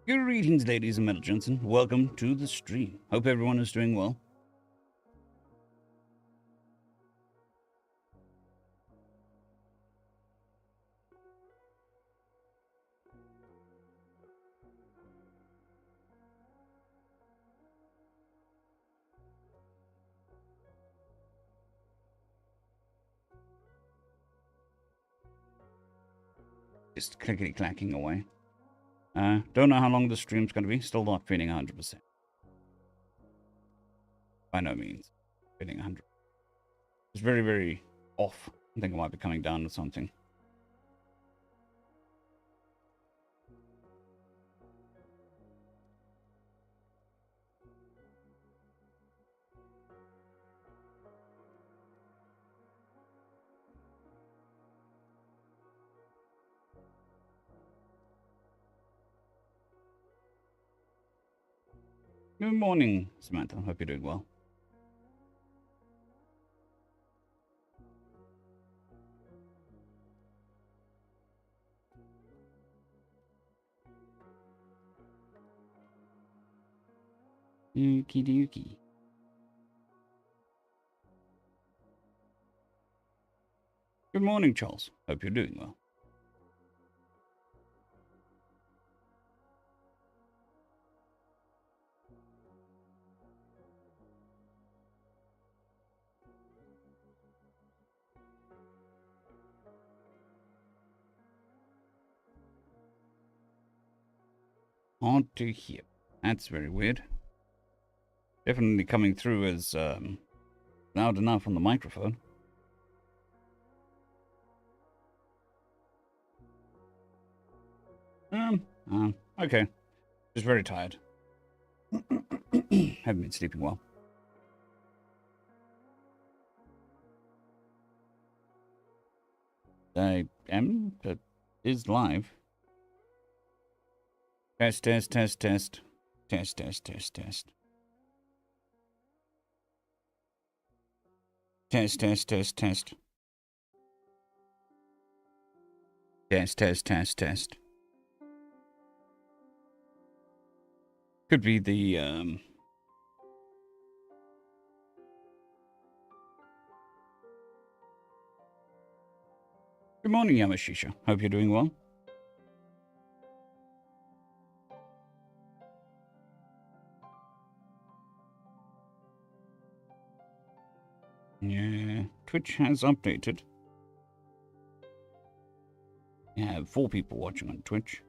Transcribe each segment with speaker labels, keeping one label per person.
Speaker 1: Greetings, ladies and gentlemen, and welcome to the stream. Hope everyone is doing well. Just clickety-clacking away. Don't know how long the stream's going to be. Still not feeling 100%. By no means. Feeling 100. It's very, very off. I think I might be coming down with something. Good morning, Samantha. Hope you're doing well. Yuki dookie. Good morning, Charles. Hope you're doing well. Hard to hear. That's very weird. Definitely coming through as loud enough on the microphone. Okay. Just very tired. Haven't been sleeping well. I am, but is live. Test, test, test, test. Test, test, test, test. Test, test, test, test. Test, test, test, test. Could be the, Good morning, Yamashisha. Hope you're doing well. Yeah, Twitch has updated. We have 4 people watching on Twitch.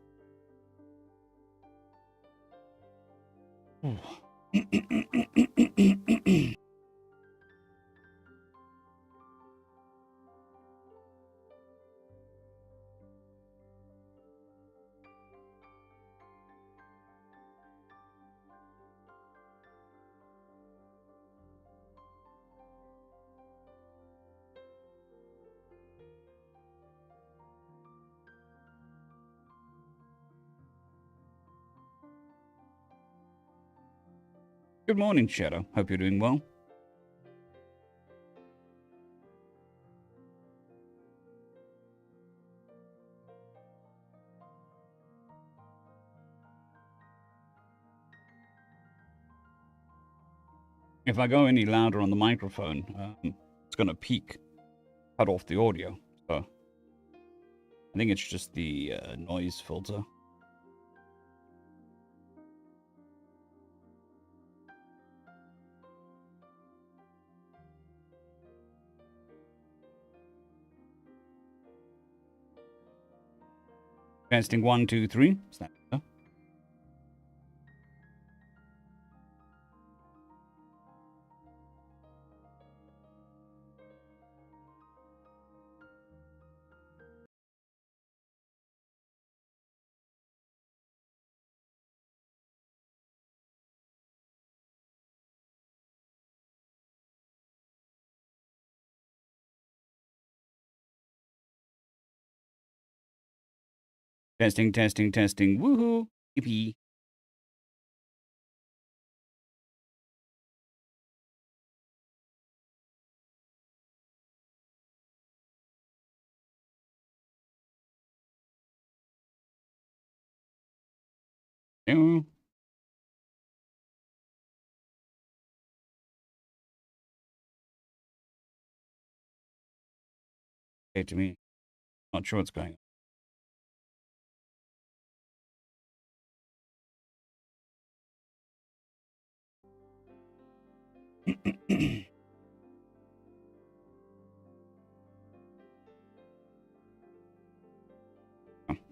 Speaker 1: Good morning, Shadow. Hope you're doing well. If I go any louder on the microphone, it's going to peak, cut off the audio. So I think it's just the noise filter. Testing 1, 2, 3. Is that better? Testing, testing, testing. Woohoo! Yippee. Ew. Okay, to me, not sure what's going on.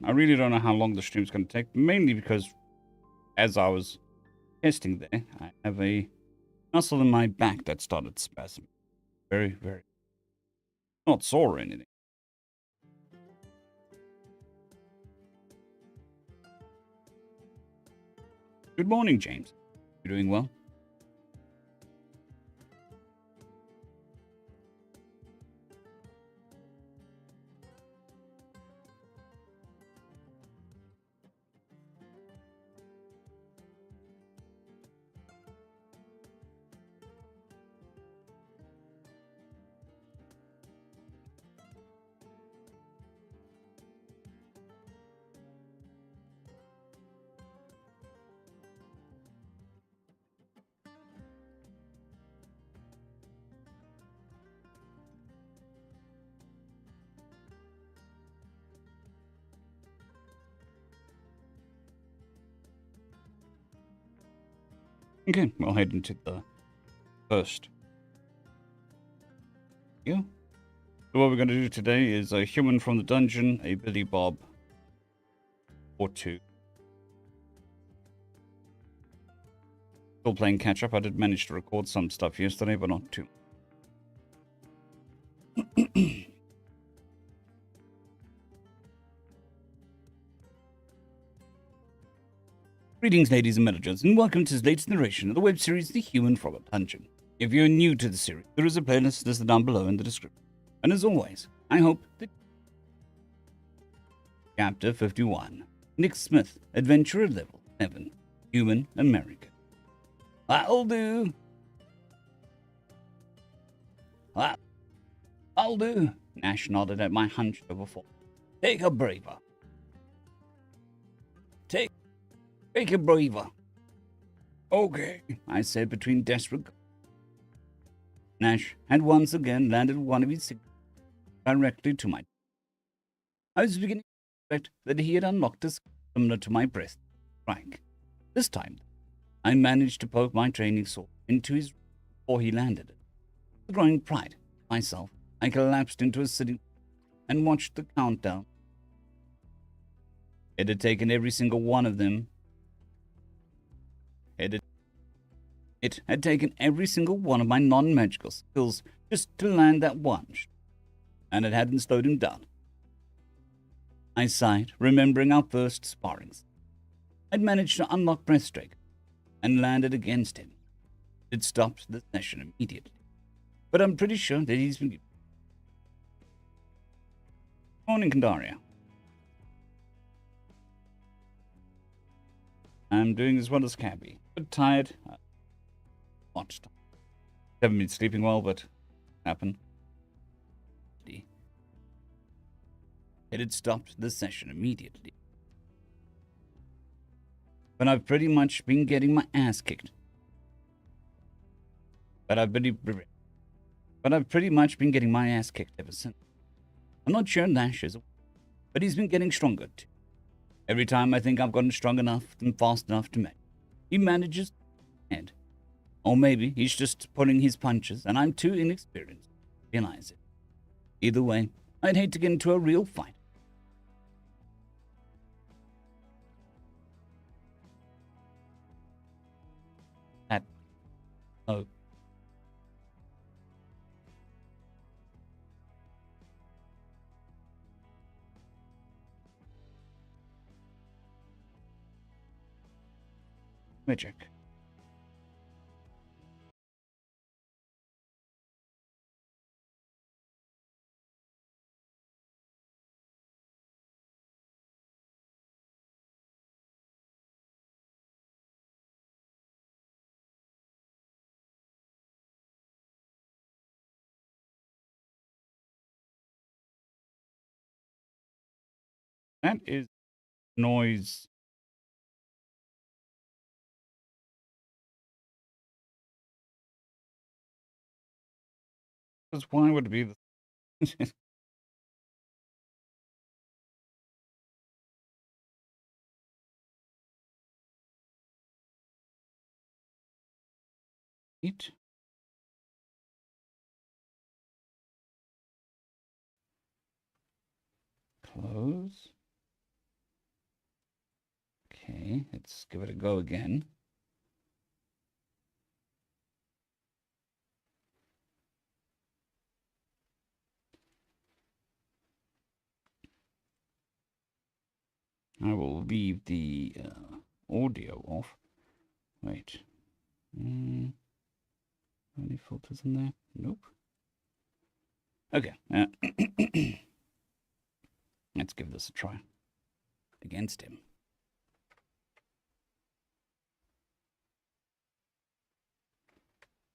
Speaker 1: I really don't know how long the stream's going to take, mainly because as I was testing there, I have a muscle in my back that started spasming. Very, very, not sore or anything. Good morning, James. You doing well? Okay, we'll head into the first. Yeah. So what we're going to do today is a human from the dungeon, a Billy Bob, or two. Still playing catch up. I did manage to record some stuff yesterday, but not too. Greetings, ladies and gentlemen, and welcome to this latest narration of the web series The Human from the Dungeon. If you're new to the series, there is a playlist listed down below in the description. And as always, I hope that Chapter 51, Nick Smith, Adventurer Level 7, Human American. I'll do. I'll do. Nash nodded at my hunched over form. Take a breather. Take a breather. Okay, I said between desperate. Nash had once again landed one of his signals directly to my. I was beginning to suspect that he had unlocked a skill similar to my breast strike. This time, I managed to poke my training sword into his before he landed it. With growing pride in myself, I collapsed into a sitting and watched the countdown. It had taken every single one of them. It had taken every single one of my non-magical skills just to land that one, and it hadn't slowed him down. I sighed, remembering our first sparrings. I'd managed to unlock Breaststrike and landed against him. It stopped the session immediately, but I'm pretty sure that he's been. Morning, Kandaria. I'm doing as well as can be, but tired. Watched. Haven't been sleeping well, but happened. It had stopped the session immediately. But I've pretty much been getting my ass kicked. But I've pretty much been getting my ass kicked ever since. I'm not sure Nash is, but he's been getting stronger too. Every time I think I've gotten strong enough and fast enough to match, he manages to head. Or maybe he's just pulling his punches and I'm too inexperienced to realize it. Either way, I'd hate to get into a real fight. Oh. Magic. That is noise Because why would it be the... Eat. Close. Okay, let's give it a go again. I will leave the audio off. Wait. Any filters in there? Nope. Okay. Let's give this a try. Against him.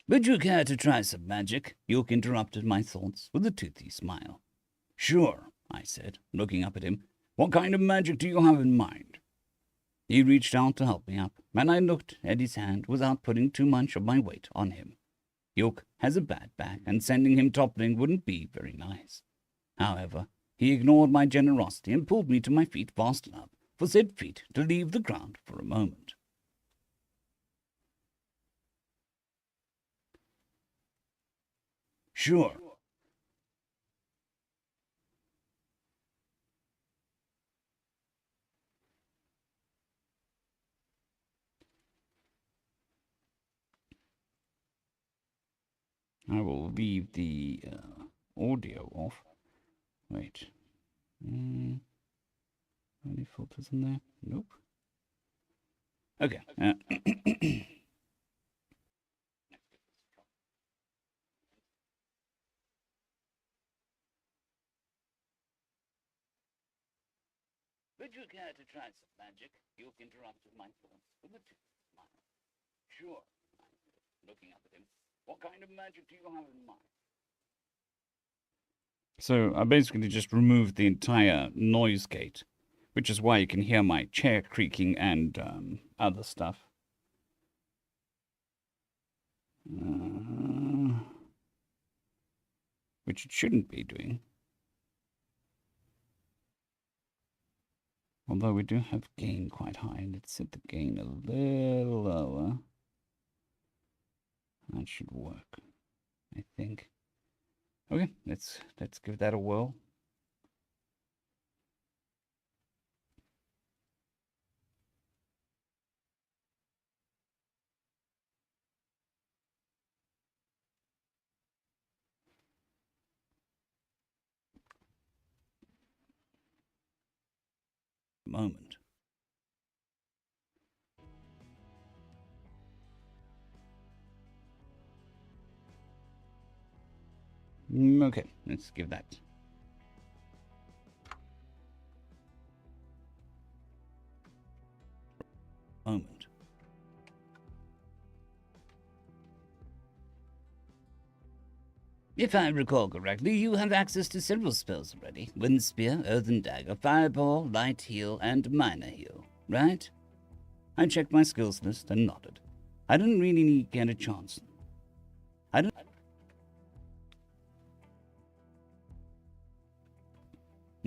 Speaker 1: Would you care to try some magic? Yoke interrupted my thoughts with a toothy smile. Sure, I said, looking up at him. What kind of magic do you have in mind? He reached out to help me up, and I looked at his hand without putting too much of my weight on him. Yoke has a bad back, and sending him toppling wouldn't be very nice. However, he ignored my generosity and pulled me to my feet fast enough for said feet to leave the ground for a moment. Sure. I will leave the audio off. Wait. Any filters in there? Nope. Okay. Would you care to try some magic? You've interrupted my thoughts with a smile. Sure, I said, looking up at him. What kind of magic do you have in mind? So I basically just removed the entire noise gate, which is why you can hear my chair creaking and other stuff. Which it shouldn't be doing. Although we do have gain quite high. Let's set the gain a little lower. That should work, I think. Okay, let's give that a whirl. Moment. Okay, let's give that. Moment. If I recall correctly, you have access to several spells already. Wind Spear, Earthen Dagger, Fireball, Light Heal, and Minor Heal, right? I checked my skills list and nodded. I didn't really get a chance.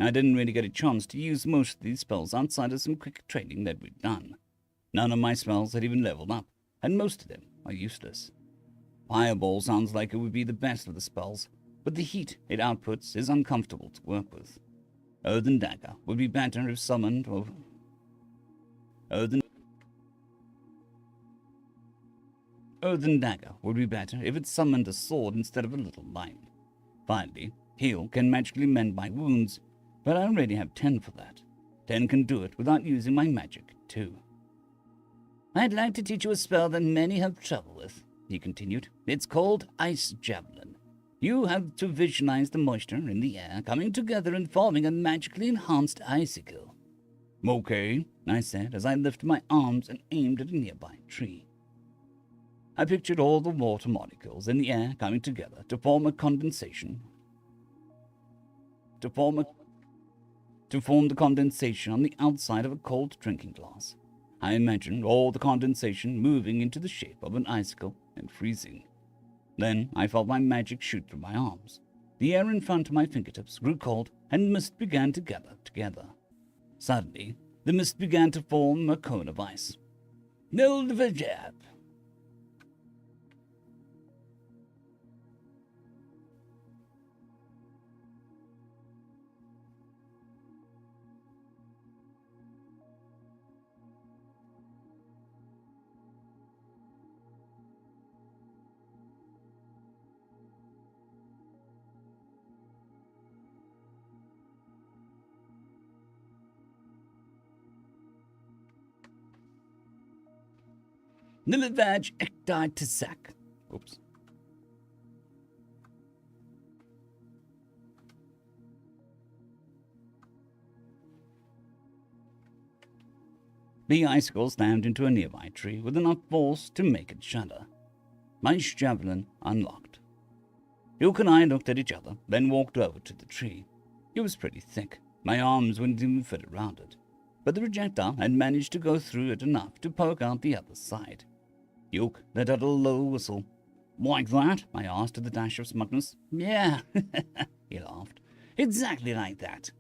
Speaker 1: I didn't really get a chance to use most of these spells outside of some quick training that we'd done. None of my spells had even leveled up, and most of them are useless. Fireball sounds like it would be the best of the spells, but the heat it outputs is uncomfortable to work with. Earthen Dagger would be better if summoned or... Earthen Dagger would be better if it summoned a sword instead of a little line. Finally, Heal can magically mend my wounds, but I already have 10 for that. 10 can do it without using my magic, too. I'd like to teach you a spell that many have trouble with, he continued. It's called Ice Javelin. You have to visualize the moisture in the air coming together and forming a magically enhanced icicle. Okay, I said as I lifted my arms and aimed at a nearby tree. I pictured all the water molecules in the air coming together to form a condensation. To form the condensation on the outside of a cold drinking glass. I imagined all the condensation moving into the shape of an icicle and freezing. Then I felt my magic shoot through my arms. The air in front of my fingertips grew cold, and mist began to gather together. Suddenly, the mist began to form a cone of ice. No jab. Nilivaj ektai tisak. Oops. The icicle slammed into a nearby tree with enough force to make it shudder. My javelin unlocked. Yoke and I looked at each other, then walked over to the tree. It was pretty thick. My arms wouldn't even fit around it, but the projectile had managed to go through it enough to poke out the other side. Yoke let out a low whistle. Like that? I asked with a dash of smugness. Yeah, he laughed. Exactly like that.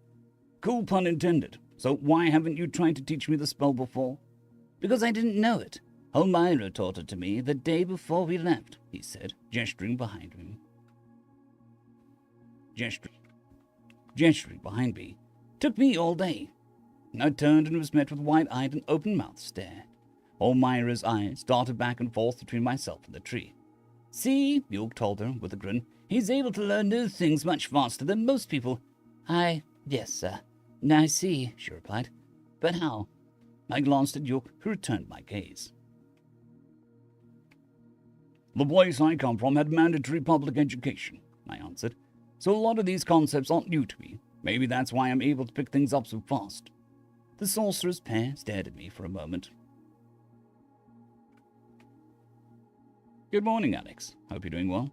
Speaker 1: Cool pun intended. So why haven't you tried to teach me the spell before? Because I didn't know it. Elmira taught it to me the day before we left, he said, gesturing behind him. Gesturing behind me. Took me all day. I turned and was met with wide-eyed and open-mouthed stare. Elmira's eyes darted back and forth between myself and the tree. See, York told her with a grin, he's able to learn new things much faster than most people. Yes, sir. I see, she replied. But how? I glanced at York, who returned my gaze. The place I come from had mandatory public education, I answered. So a lot of these concepts aren't new to me. Maybe that's why I'm able to pick things up so fast. The sorcerer's pair stared at me for a moment. Good morning, Alex. Hope you're doing well.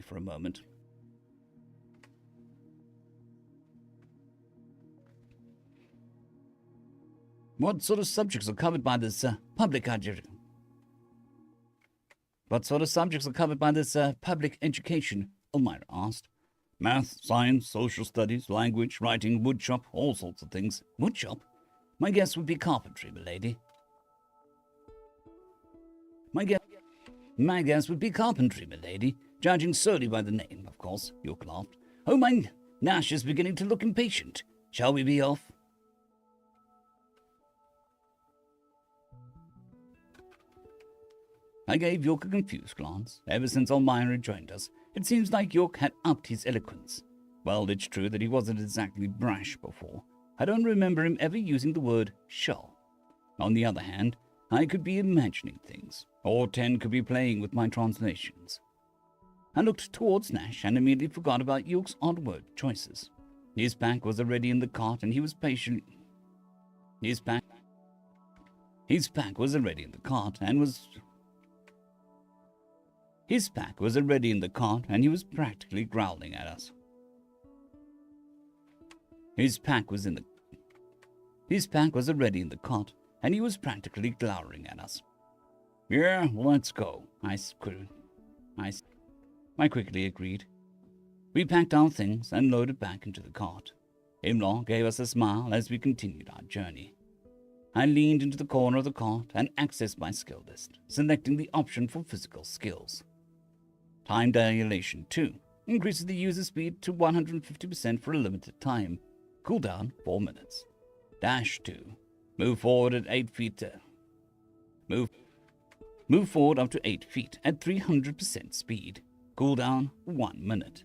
Speaker 1: For a moment. What sort of subjects are covered by this public education? What sort of subjects are covered by this public education? Elmira asked. Math, science, social studies, language, writing, woodshop, all sorts of things. Woodshop? My guess would be carpentry, milady. My guess would be carpentry, milady. Judging solely by the name, of course, York laughed. Oh, my Nash is beginning to look impatient. Shall we be off? I gave York a confused glance. Ever since Elmira joined us, it seems like York had upped his eloquence. Well, it's true that he wasn't exactly brash before. I don't remember him ever using the word shall. On the other hand, I could be imagining things, or Ten could be playing with my translations. I looked towards Nash and immediately forgot about York's odd word choices. His pack was already in the cart and he was patiently... His pack was already in the cart and was... His pack was already in the cart and he was practically growling at us. His pack was already in the cart and he was practically glowering at us. Yeah, let's go, I quickly agreed. We packed our things and loaded back into the cart. Imlaw gave us a smile as we continued our journey. I leaned into the corner of the cart and accessed my skill list, selecting the option for physical skills. Time dilation 2 increases the user speed to 150% for a limited time. Cooldown 4 minutes. Dash 2. Move forward at 8 feet. Move forward up to 8 feet at 300% speed. Cooldown 1 minute.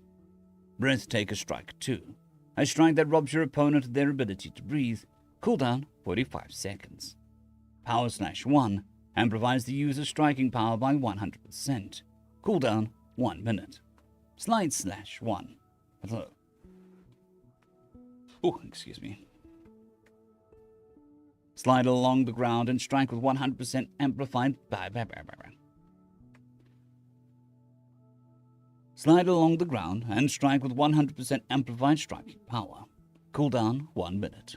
Speaker 1: Breathtaker Strike 2. A strike that robs your opponent of their ability to breathe. Cooldown 45 seconds. Power Slash 1 and provides the user striking power by 100%. Cooldown 1 minute. Slide Slash 1. Oh, excuse me. Slide along the ground and strike with 100% amplified. Slide along the ground and strike with 100% amplified striking power. Cooldown 1 minute.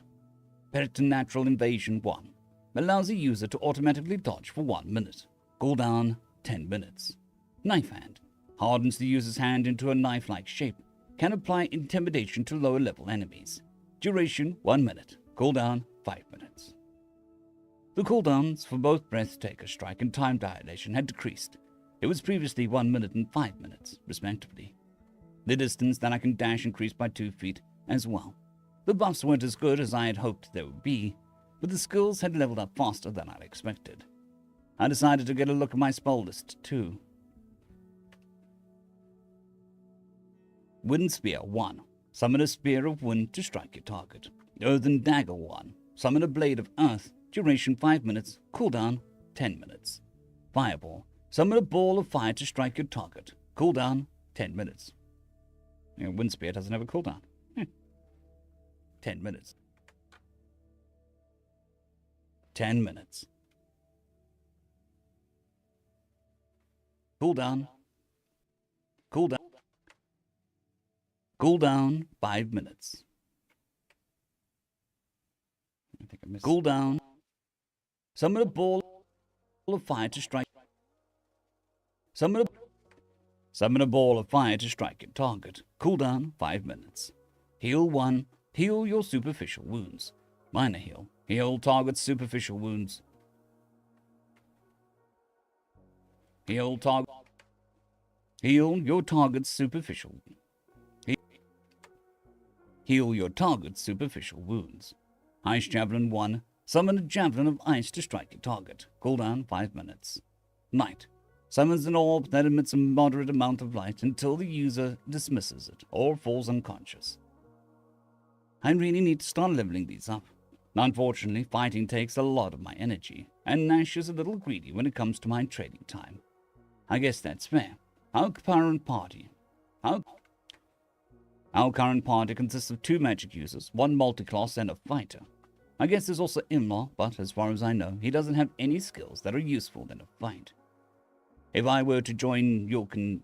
Speaker 1: Preternatural Invasion 1. Allows the user to automatically dodge for 1 minute. Cooldown 10 minutes. Knife Hand. Hardens the user's hand into a knife-like shape. Can apply intimidation to lower level enemies. Duration 1 minute. Cooldown 5 minutes. The cooldowns for both Breathtaker Strike and Time Dilation had decreased. It was previously 1 minute and 5 minutes, respectively. The distance that I can dash increased by 2 feet as well. The buffs weren't as good as I had hoped they would be, but the skills had leveled up faster than I'd expected. I decided to get a look at my spell list, too. Wind Spear 1. Summon a Spear of Wind to strike your target. Earthen Dagger 1. Summon a Blade of Earth. Duration 5 minutes. Cooldown 10 minutes. Fireball. Summon a Ball of Fire to strike your target. Cooldown 10 minutes. Wind Spear doesn't have a cooldown. 10 minutes. 10 minutes. Cooldown. Cooldown. Cooldown 5 minutes. I think I missed. Cooldown. Summon a Ball of Fire to strike. Summon a Ball of Fire to strike your target. Cooldown 5 minutes. Heal 1. Heal your superficial wounds. Minor heal. Heal target's superficial wounds. Heal your target's superficial. Heal your target's superficial wounds. Ice Javelin 1. Summon a Javelin of Ice to strike your target. Cooldown 5 minutes. Night. Summons an orb that emits a moderate amount of light until the user dismisses it or falls unconscious. I really need to start leveling these up. Unfortunately, fighting takes a lot of my energy, and Nash is a little greedy when it comes to my trading time. I guess that's fair. Our current party consists of 2 magic users, 1 multiclass, and a fighter. I guess there's also Imlaw, but as far as I know, he doesn't have any skills that are useful in a fight. If I were to join York and...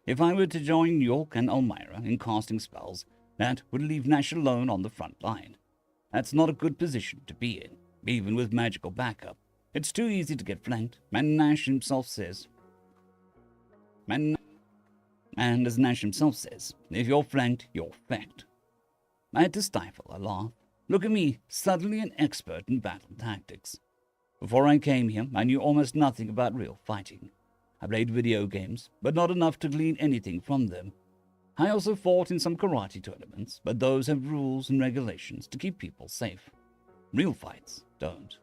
Speaker 1: If I were to join York and Elmira in casting spells, that would leave Nash alone on the front line. That's not a good position to be in, even with magical backup. It's too easy to get flanked, and Nash himself says... And as Nash himself says, if you're flanked, you're fecked. I had to stifle a laugh. Look at me, suddenly an expert in battle tactics. Before I came here, I knew almost nothing about real fighting. I played video games, but not enough to glean anything from them. I also fought in some karate tournaments, but those have rules and regulations to keep people safe. Real fights don't.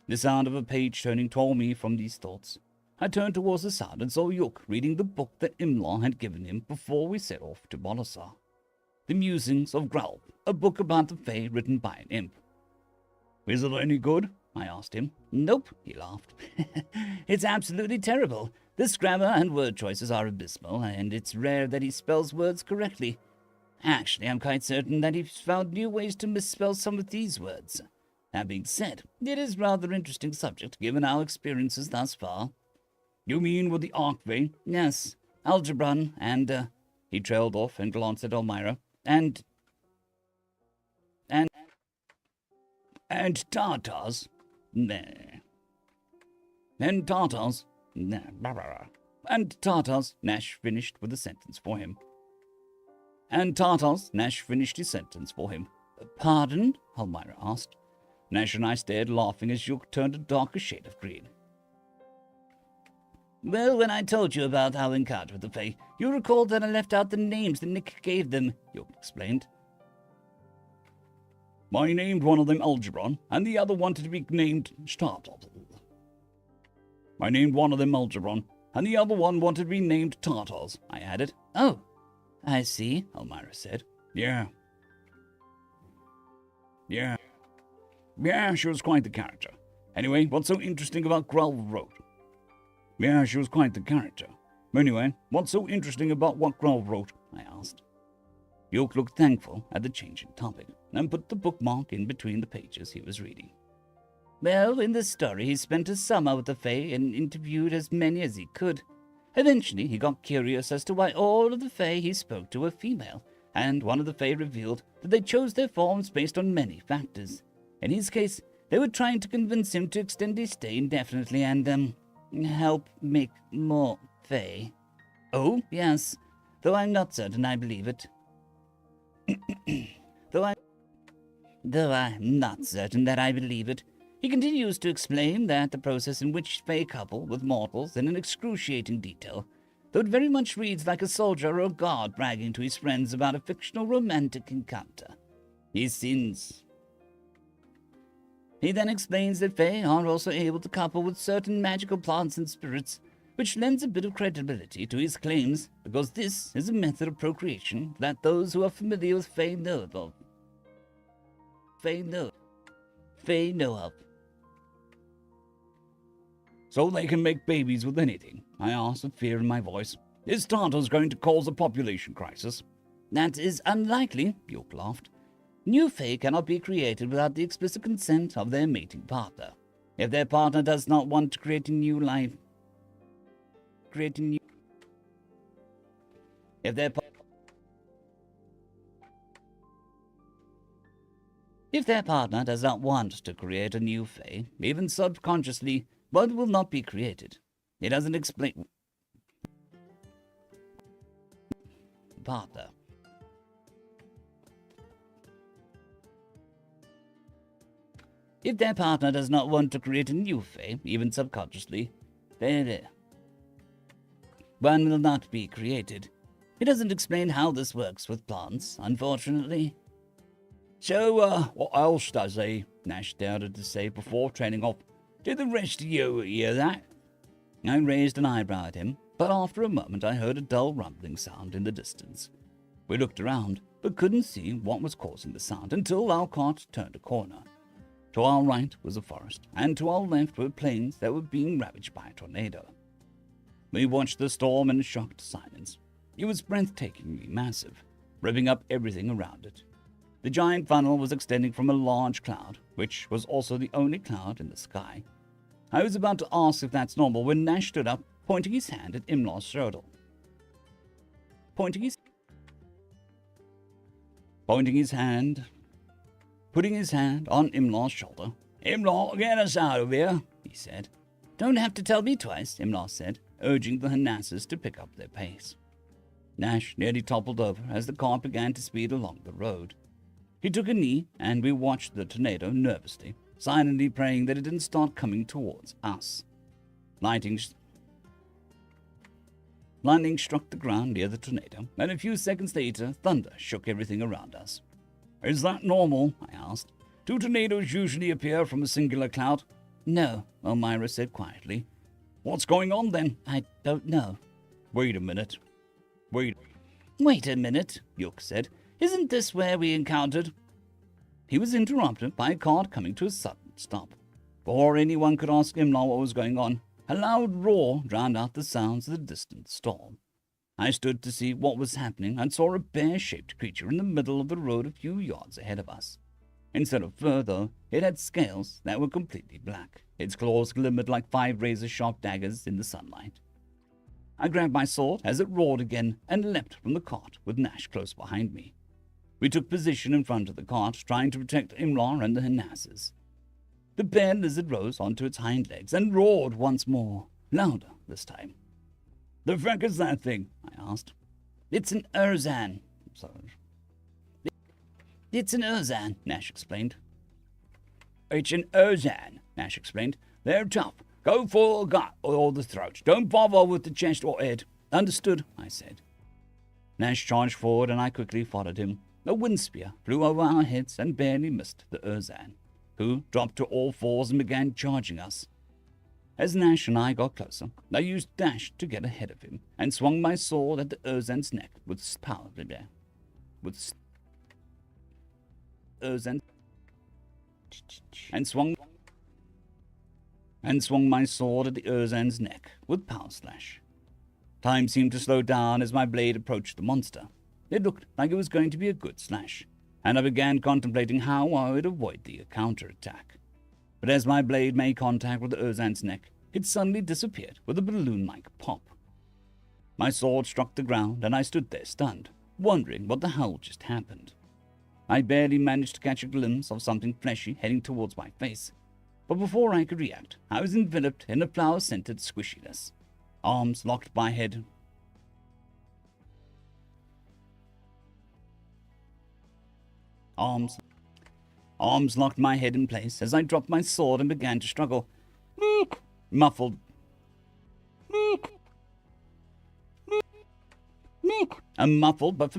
Speaker 1: The sound of a page turning tore me from these thoughts. I turned towards the sound and saw Yook reading the book that Imlaw had given him before we set off to Bolasar. The Musings of Gralp, a book about the Fae written by an imp. Is it any good? I asked him. Nope, he laughed. It's absolutely terrible. The grammar and word choices are abysmal, and it's rare that he spells words correctly. Actually, I'm quite certain that he's found new ways to misspell some of these words. That being said, it is a rather interesting subject given our experiences thus far. You mean with the Archway? Yes, Algebron, and, he trailed off and glanced at Elmira, and Tartars? Nah. And Tartars? Nah. And Tartars, Nash finished with a sentence for him. And Tartars, Nash finished his sentence for him. Pardon? Elmira asked. Nash and I stared, laughing as Yook turned a darker shade of green. Well, when I told you about our encounter with the Fae, you recalled that I left out the names that Nick gave them, Yook explained. I named one of them Algebron, and the other wanted to be named Tartars. I named one of them Algebron, and the other one wanted to be named Tartars, I added. Oh, I see, Elmira said. Yeah, she was quite the character. Anyway, what's so interesting about Gralv wrote? Yeah, she was quite the character. Anyway, what's so interesting about what Gralv wrote? I asked. Yook looked thankful at the change in topic, and put the bookmark in between the pages he was reading. Well, in the story, he spent a summer with the Fae and interviewed as many as he could. Eventually, he got curious as to why all of the Fae he spoke to were female, and one of the Fae revealed that they chose their forms based on many factors. In his case, they were trying to convince him to extend his stay indefinitely and, help make more Fae. Oh, yes, though I'm not certain I believe it. Though I'm not certain that I believe it. He continues to explain that the process in which Fae couple with mortals in an excruciating detail, though it very much reads like a soldier or a god bragging to his friends about a fictional romantic encounter. He then explains that Fae are also able to couple with certain magical plants and spirits, which lends a bit of credibility to his claims, because this is a method of procreation that those who are familiar with Fae know of. So they can make babies with anything? I asked with fear in my voice. Is Tartar's going to cause a population crisis? That is unlikely, York laughed. New Fae cannot be created without the explicit consent of their mating partner. If their partner does not want to create a new life, If their partner does not want to create a new Fae, even subconsciously, one will not be created. It doesn't explain. Partner. If their partner does not want to create a new Fae, even subconsciously, one will not be created. It doesn't explain how this works with plants, unfortunately. So, what else does he? Nash started to say before trailing off. Did the rest of you hear that? I raised an eyebrow at him, but after a moment I heard a dull rumbling sound in the distance. We looked around, but couldn't see what was causing the sound until our cart turned a corner. To our right was a forest, and to our left were plains that were being ravaged by a tornado. We watched the storm in shocked silence. It was breathtakingly massive, ripping up everything around it. The giant funnel was extending from a large cloud, which was also the only cloud in the sky. I was about to ask if that's normal when Nash stood up, pointing his hand at Imlar's shoulder. Putting his hand on Imlar's shoulder. Imlar, get us out of here, he said. Don't have to tell me twice, Imlar said, urging the Hanasses to pick up their pace. Nash nearly toppled over as the cart began to speed along the road. He took a knee, and we watched the tornado nervously, silently praying that it didn't start coming towards us. Lightning struck the ground near the tornado, and a few seconds later, thunder shook everything around us. Is that normal? I asked. Do tornadoes usually appear from a singular cloud? No, Elmira said quietly. What's going on then? I don't know. Wait a minute, Yook said. Isn't this where we encountered? He was interrupted by a cart coming to a sudden stop. Before anyone could ask Imlar what was going on, a loud roar drowned out the sounds of the distant storm. I stood to see what was happening and saw a bear-shaped creature in the middle of the road a few yards ahead of us. Instead of fur, though, it had scales that were completely black. Its claws glimmered like 5 razor-sharp daggers in the sunlight. I grabbed my sword as it roared again and leapt from the cart with Nash close behind me. We took position in front of the cart, trying to protect Imlar and the Hanasses. The bear lizard rose onto its hind legs and roared once more, louder this time. The fuck is that thing? I asked. It's an Urzan. It's an Urzan, Nash explained. It's an Urzan, Nash explained. They're tough. Go for the gut or the throat. Don't bother with the chest or head. Understood, I said. Nash charged forward and I quickly followed him. A wind spear flew over our heads and barely missed the Urzan, who dropped to all fours and began charging us. As Nash and I got closer, I used dash to get ahead of him and swung my sword at the Urzan's neck with power. And swung my sword at the Urzan's neck with power slash. Time seemed to slow down as my blade approached the monster. It looked like it was going to be a good slash, and I began contemplating how I would avoid the counterattack. but as my blade made contact with the Urzan's neck, it suddenly disappeared with a balloon-like pop. My sword struck the ground, and I stood there stunned, wondering what the hell just happened. I barely managed to catch a glimpse of something fleshy heading towards my face, but before I could react, I was enveloped in a flower-scented squishiness. Arms locked my head. Arms locked my head in place as I dropped my sword and began to struggle. Muffled. A muffled but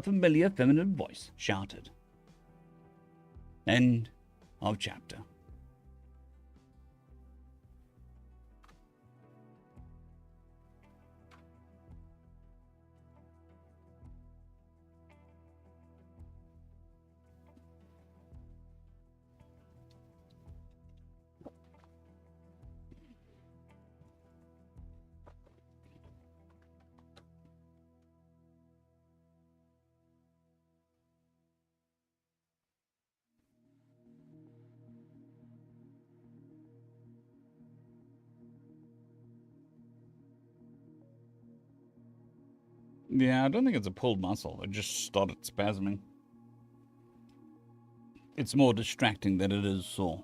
Speaker 1: familiar feminine voice shouted. End of chapter. Yeah, I don't think it's a pulled muscle. It just started spasming. It's more distracting than it is sore.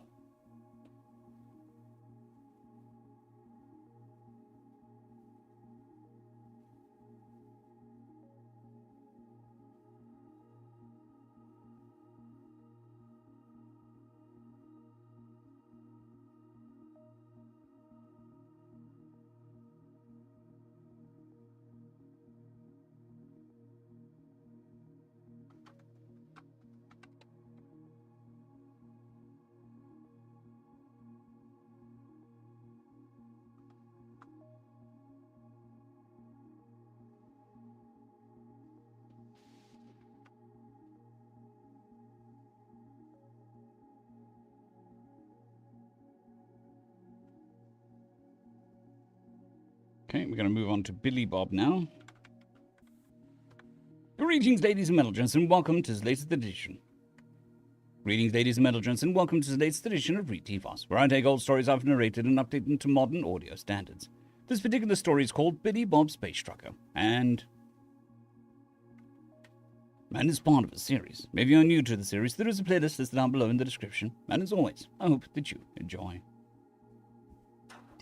Speaker 1: Okay, we're going to move on to Billy Bob now. Greetings, ladies and metalgents, and welcome to the latest edition. Greetings, ladies and metalgents, and welcome to the latest edition of Read TFOS, where I take old stories I've narrated and update them to modern audio standards. This particular story is called Billy Bob Space Trucker, and is part of a series. If you're new to the series, there is a playlist listed down below in the description, and as always, I hope that you enjoy.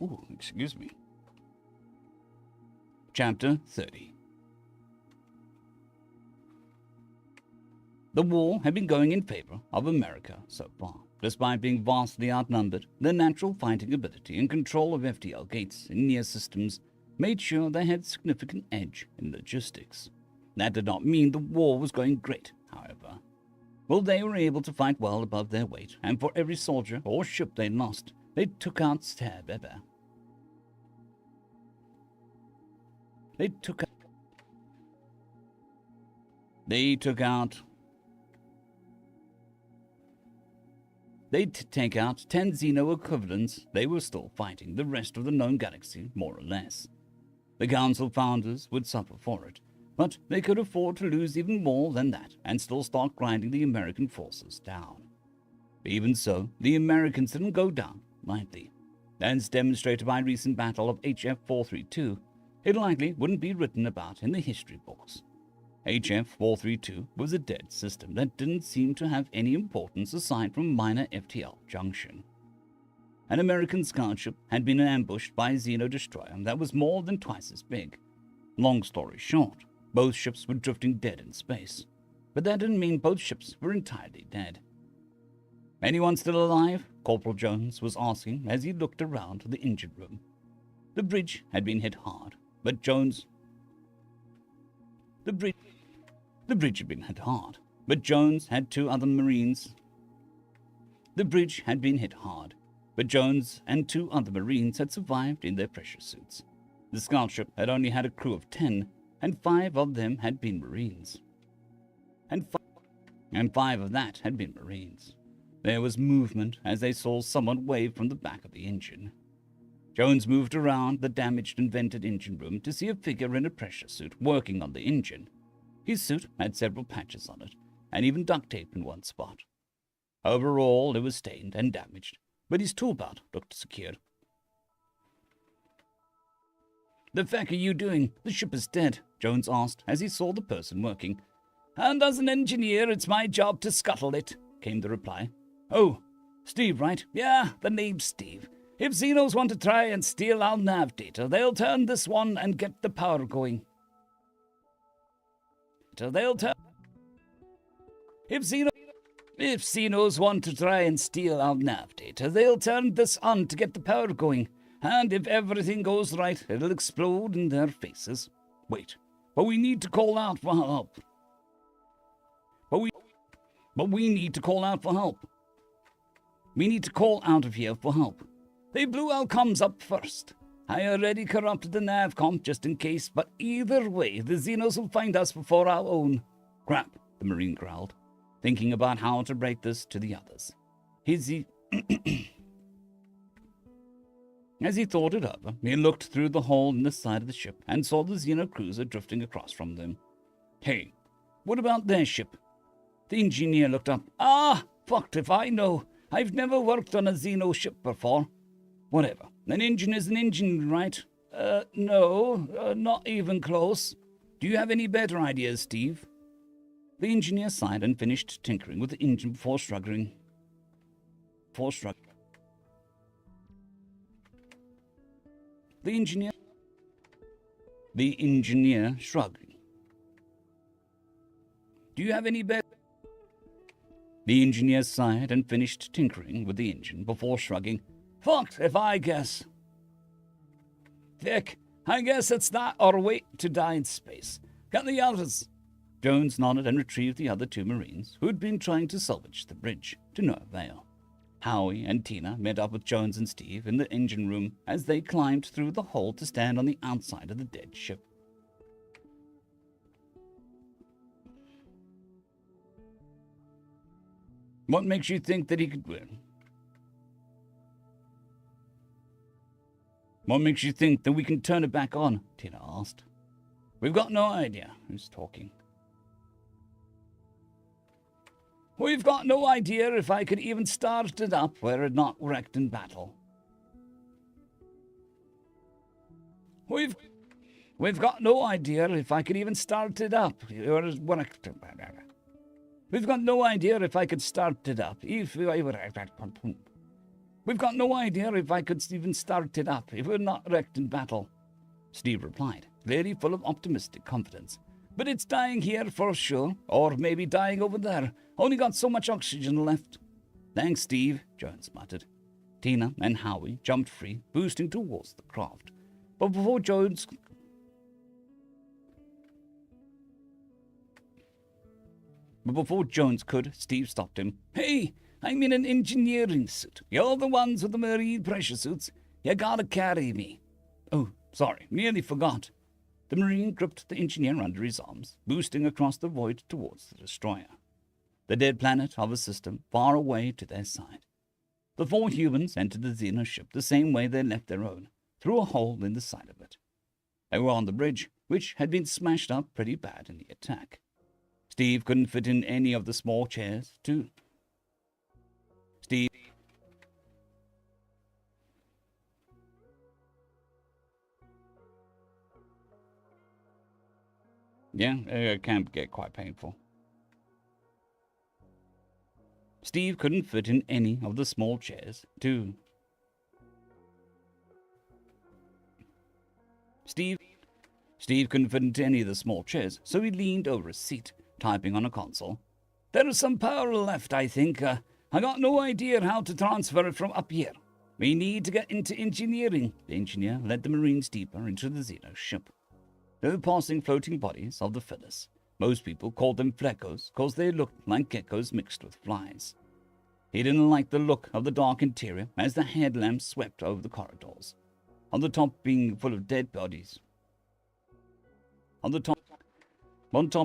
Speaker 1: Ooh, excuse me. Chapter 30. The war had been going in favor of America so far. Despite being vastly outnumbered, their natural fighting ability and control of FTL gates in near systems made sure they had significant edge in logistics. That did not mean the war was going great, however. Well, they were able to fight well above their weight, and for every soldier or ship they lost, they took out They'd take out 10 Xeno equivalents. They were still fighting the rest of the known galaxy, more or less. The Council founders would suffer for it, but they could afford to lose even more than that and still start grinding the American forces down. Even so, the Americans didn't go down lightly. As demonstrated by a recent battle of HF-432, it likely wouldn't be written about in the history books. HF-432 was a dead system that didn't seem to have any importance aside from minor FTL junction. An American scout ship had been ambushed by a Xeno destroyer that was more than twice as big. Long story short, both ships were drifting dead in space, but that didn't mean both ships were entirely dead. Anyone still alive? Corporal Jones was asking as he looked around the engine room. The bridge had been hit hard, but Jones... The bridge had been hit hard, but Jones had two other Marines. The bridge had been hit hard, but Jones and two other Marines had survived in their pressure suits. The scout ship had only had a crew of 10, and 5 of them had been Marines. And 5 of that had been Marines. There was movement as they saw someone wave from the back of the engine. Jones moved around the damaged and vented engine room to see a figure in a pressure suit working on the engine. His suit had several patches on it, and even duct tape in one spot. Overall, it was stained and damaged, but his tool belt looked secure. "The feck are you doing? The ship is dead," Jones asked as he saw the person working. "And as an engineer, it's my job to scuttle it," came the reply. "Oh, Steve, right? Yeah, the name's Steve. If Xenos want to try and steal our nav data, they'll turn this one and get the power going. If Xenos want to try and steal our nav data, they'll turn this on to get the power going. And if everything goes right, it'll explode in their faces. Wait, but we need to call out for help. We need to call out for help. We need to call out of here for help. They blew our comms up first. I already corrupted the nav comp just in case, but either way, the Xenos will find us before our own." "Crap," the Marine growled, thinking about how to break this to the others. As he thought it over, he looked through the hole in the side of the ship and saw the Xeno cruiser drifting across from them. "Hey, what about their ship?" The engineer looked up. Fucked if I know. I've never worked on a Xeno ship before." "Whatever. An engine is an engine, right?" No, not even close. Do you have any better ideas, Steve?" The engineer sighed and finished tinkering with the engine before shrugging. The engineer shrugged. "Do you have any better?" The engineer sighed and finished tinkering with the engine before shrugging. "Fucked if I guess. Vic, I guess it's that or wait to die in space. Get the others." Jones nodded and retrieved the other two Marines who had been trying to salvage the bridge, to no avail. Howie and Tina met up with Jones and Steve in the engine room as they climbed through the hole to stand on the outside of the dead ship. "What makes you think that he could win? What makes you think that we can turn it back on?" Tina asked. "We've got no idea who's talking." "We've got no idea if I could even start it up were it not wrecked in battle. We've got no idea if I could even start it up were it wrecked. We've got no idea if I could start it up if I were. We've got no idea if I could even start it up if we're not wrecked in battle," Steve replied, clearly full of optimistic confidence. "But it's dying here for sure, or maybe dying over there. Only got so much oxygen left." "Thanks, Steve," Jones muttered. Tina and Howie jumped free, boosting towards the craft. But before Jones could, Steve stopped him. "Hey, I'm in an engineering suit. You're the ones with the marine pressure suits. You gotta carry me." "Oh, sorry, nearly forgot." The Marine gripped the engineer under his arms, boosting across the void towards the destroyer, the dead planet of a system far away to their side. The four humans entered the Xeno ship the same way they left their own, through a hole in the side of it. They were on the bridge, which had been smashed up pretty bad in the attack. Steve couldn't fit in any of the small chairs, too. Yeah, it can get quite painful. Steve couldn't fit in any of the small chairs, too. Steve couldn't fit into any of the small chairs, so he leaned over his seat, typing on a console. "There is some power left, I think. I got no idea how to transfer it from up here. We need to get into engineering." The engineer led the Marines deeper into the Xeno ship. They were passing floating bodies of the Phyllis. Most people called them fleckos because they looked like geckos mixed with flies. He didn't like the look of the dark interior as the headlamps swept over the corridors, on the top being full of dead bodies. On top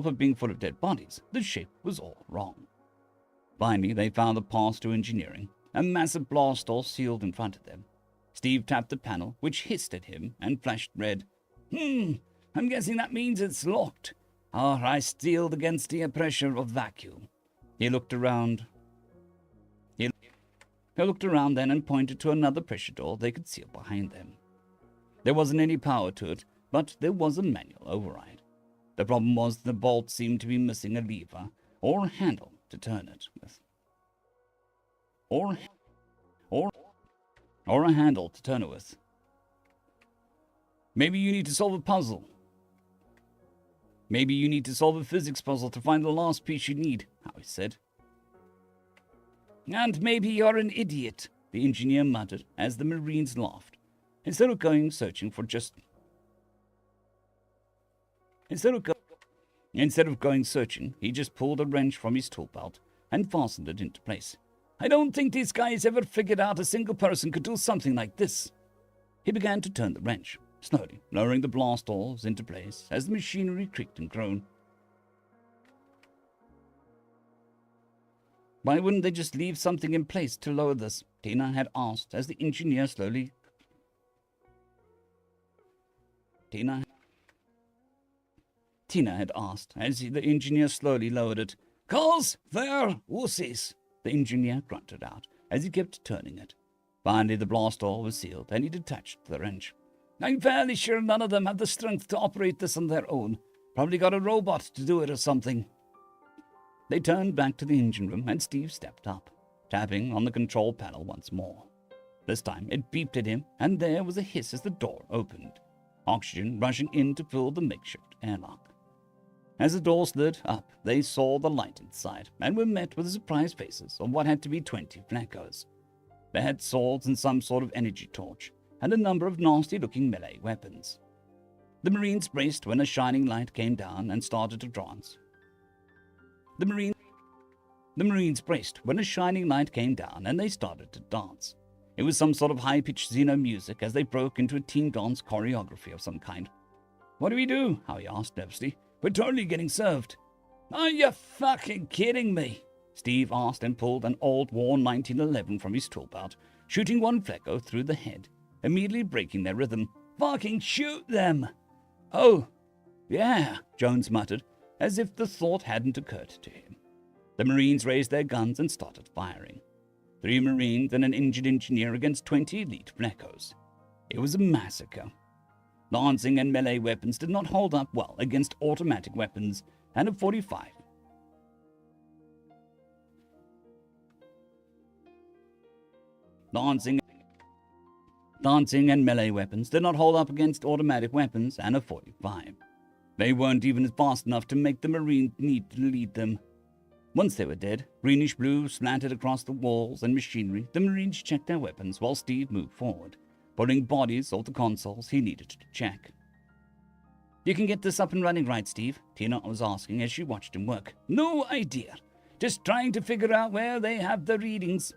Speaker 1: of being full of dead bodies, the shape was all wrong. Finally, they found the path to engineering, a massive blast door sealed in front of them. Steve tapped the panel, which hissed at him and flashed red. I'm guessing that means it's locked. Or I steeled against the pressure of vacuum. He looked around. He looked around then and pointed to another pressure door they could see behind them. There wasn't any power to it, but there was a manual override. The problem was the bolt seemed to be missing a lever or a handle to turn it with. Or a handle to turn it with. Maybe you need to solve a puzzle. Maybe you need to solve a physics puzzle to find the last piece you need, Howie said. And maybe you're an idiot, the engineer muttered as the Marines laughed. Instead of going searching, he just pulled a wrench from his tool belt and fastened it into place. I don't think these guys ever figured out a single person could do something like this. He began to turn the wrench, slowly lowering the blast doors into place as the machinery creaked and groaned. Why wouldn't they just leave something in place to lower this? Tina had asked as the engineer slowly... Tina had asked as the engineer slowly lowered it. "'Cause they're wussies," the engineer grunted out as he kept turning it. Finally, the blast door was sealed and he detached the wrench. "I'm fairly sure none of them have the strength to operate this on their own. Probably got a robot to do it or something." They turned back to the engine room and Steve stepped up, tapping on the control panel once more. This time it beeped at him and there was a hiss as the door opened, oxygen rushing in to fill the makeshift airlock. As the door slid up, they saw the light inside and were met with the surprised faces of what had to be 20 Flaccos. They had swords and some sort of energy torch, and a number of nasty-looking melee weapons. The Marines braced when a shining light came down and started to dance. The Marines braced when a shining light came down and they started to dance. It was some sort of high-pitched Xeno music as they broke into a team dance choreography of some kind. "What do we do?" Howie asked nervously. "We're totally getting served." "Are you fucking kidding me?" Steve asked and pulled an old worn 1911 from his tool belt, shooting one Flecko through the head, immediately breaking their rhythm. "Fucking shoot them!" "Oh, yeah," Jones muttered, as if the thought hadn't occurred to him. The Marines raised their guns and started firing. 3 Marines and an injured engineer against 20 elite Fleckos. It was a massacre. Lancing and melee weapons did not hold up well against automatic weapons and a 45. Lancing and melee weapons did not hold up against automatic weapons and a 45. They weren't even fast enough to make the Marines need to lead them. Once they were dead, greenish blue splattered across the walls and machinery. The Marines checked their weapons while Steve moved forward, pulling bodies off the consoles he needed to check. "You can get this up and running, right, Steve?" Tina was asking as she watched him work. "No idea. Just trying to figure out where they have the readings."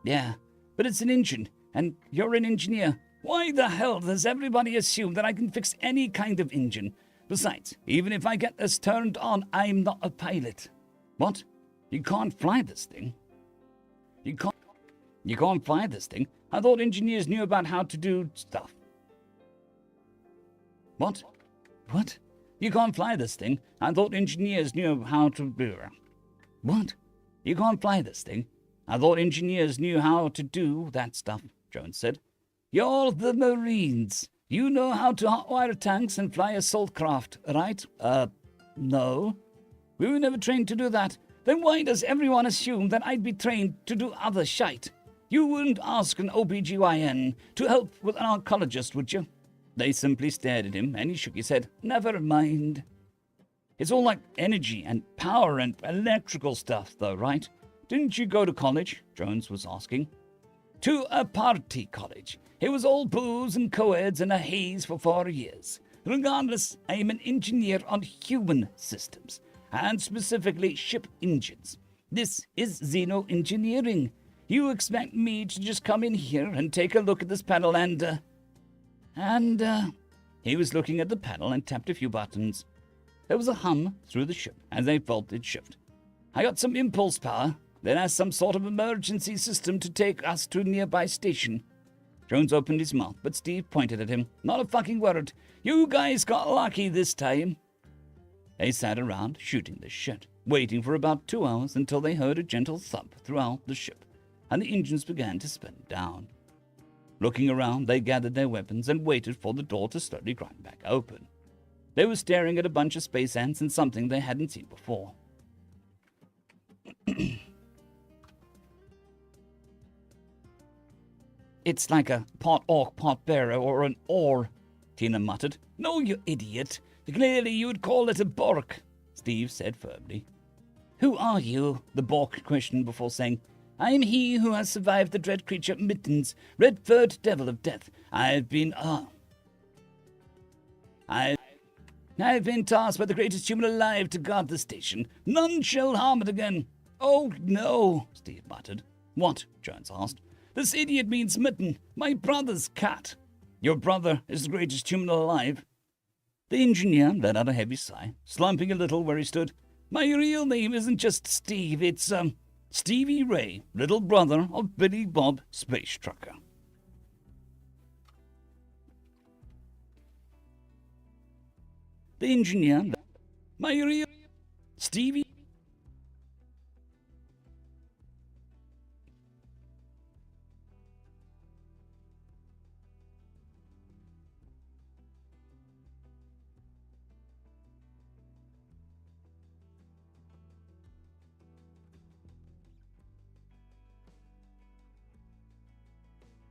Speaker 1: "Yeah, but it's an engine, and you're an engineer. Why the hell does everybody assume that I can fix any kind of engine? Besides, even if I get this turned on, I'm not a pilot." "What? You can't fly this thing?" You can't fly this thing? I thought engineers knew about how to do stuff." What? You can't fly this thing? I thought engineers knew how to do... What? You can't fly this thing? I thought engineers knew how to do that stuff, Jones said. "You're the Marines. You know how to hotwire tanks and fly assault craft, right?" No. "We were never trained to do that. Then why does everyone assume that I'd be trained to do other shite? You wouldn't ask an OBGYN to help with an oncologist, would you?" They simply stared at him, and he shook his head. "Never mind." "It's all like energy and power and electrical stuff, though, right? Didn't you go to college?" Jones was asking. "To a party college. It was all booze and co-eds and a haze for 4 years. Regardless, I am an engineer on human systems, and specifically ship engines. This is xeno-engineering. You expect me to just come in here and take a look at this panel and... He was looking at the panel and tapped a few buttons. There was a hum through the ship as they felt it shift. "I got some impulse power. Then has some sort of emergency system to take us to a nearby station." Jones opened his mouth, but Steve pointed at him. "Not a fucking word. You guys got lucky this time." They sat around, shooting the shit. waiting for about 2 hours until they heard a gentle thump throughout the ship, and the engines began to spin down. Looking around, they gathered their weapons and waited for the door to slowly grind back open. They were staring at a bunch of space ants and something they hadn't seen before. It's like a part orc, part bear, or an oar, Tina muttered. No, you idiot. Clearly you'd call it a bork, Steve said firmly. Who are you? The bork questioned before saying, I'm he who has survived the dread creature Mittens, red-furred devil of death. I've been tasked by the greatest human alive to guard the station. None shall harm it again. Oh, no, Steve muttered. What? Jones asked. This idiot means Mitten, my brother's cat. Your brother is the greatest human alive. The engineer let out a heavy sigh, slumping a little where he stood. My real name isn't just Steve, it's, Stevie Ray, little brother of Billy Bob, space trucker. The engineer, my real Stevie.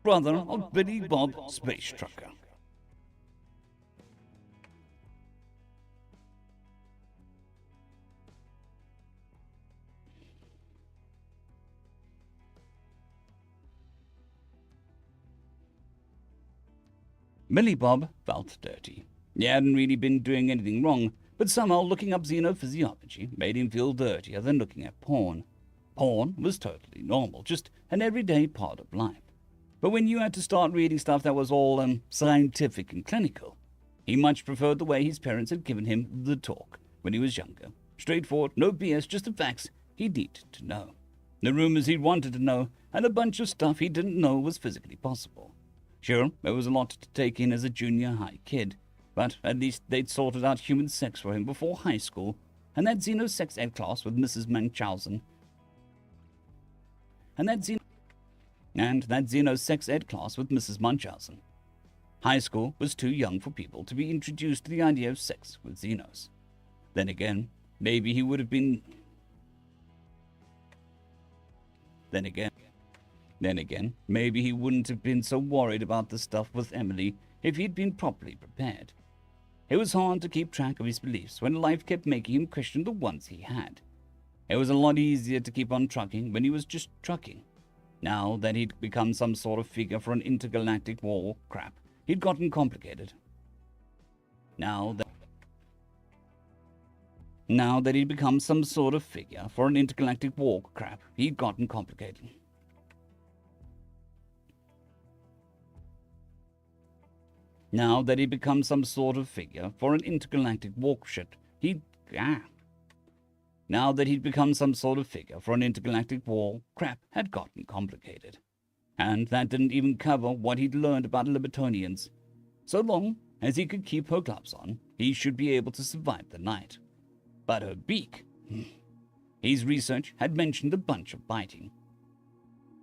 Speaker 1: Brother of Billy Bob, space trucker. Billy Bob felt dirty. He hadn't really been doing anything wrong, but somehow looking up xenophysiology made him feel dirtier than looking at porn. Porn was totally normal, just an everyday part of life. But when you had to start reading stuff that was all scientific and clinical, he much preferred the way his parents had given him the talk when he was younger. Straightforward, no BS, just the facts he needed to know. The rumors he wanted to know, and a bunch of stuff he didn't know was physically possible. Sure, there was a lot to take in as a junior high kid, but at least they'd sorted out human sex for him before high school, and that xenosex ed class with Mrs. Munchausen. And that xenosex ed class with Mrs. Munchausen. High school was too young for people to be introduced to the idea of sex with xenos. Then again, maybe he would have been... Then again, maybe he wouldn't have been so worried about the stuff with Emily if he'd been properly prepared. It was hard to keep track of his beliefs when life kept making him question the ones he had. It was a lot easier to keep on trucking when he was just trucking. Now that he'd become some sort of figure for an intergalactic war crap, he'd gotten complicated. Now that he'd become some sort of figure for an intergalactic war crap, he'd gotten complicated. Now that he'd become some sort of figure for an intergalactic warship, Now that he'd become some sort of figure for an intergalactic war, crap had gotten complicated. And that didn't even cover what he'd learned about Libertonians. So long as he could keep her gloves on, he should be able to survive the night. But her beak... His research had mentioned a bunch of biting.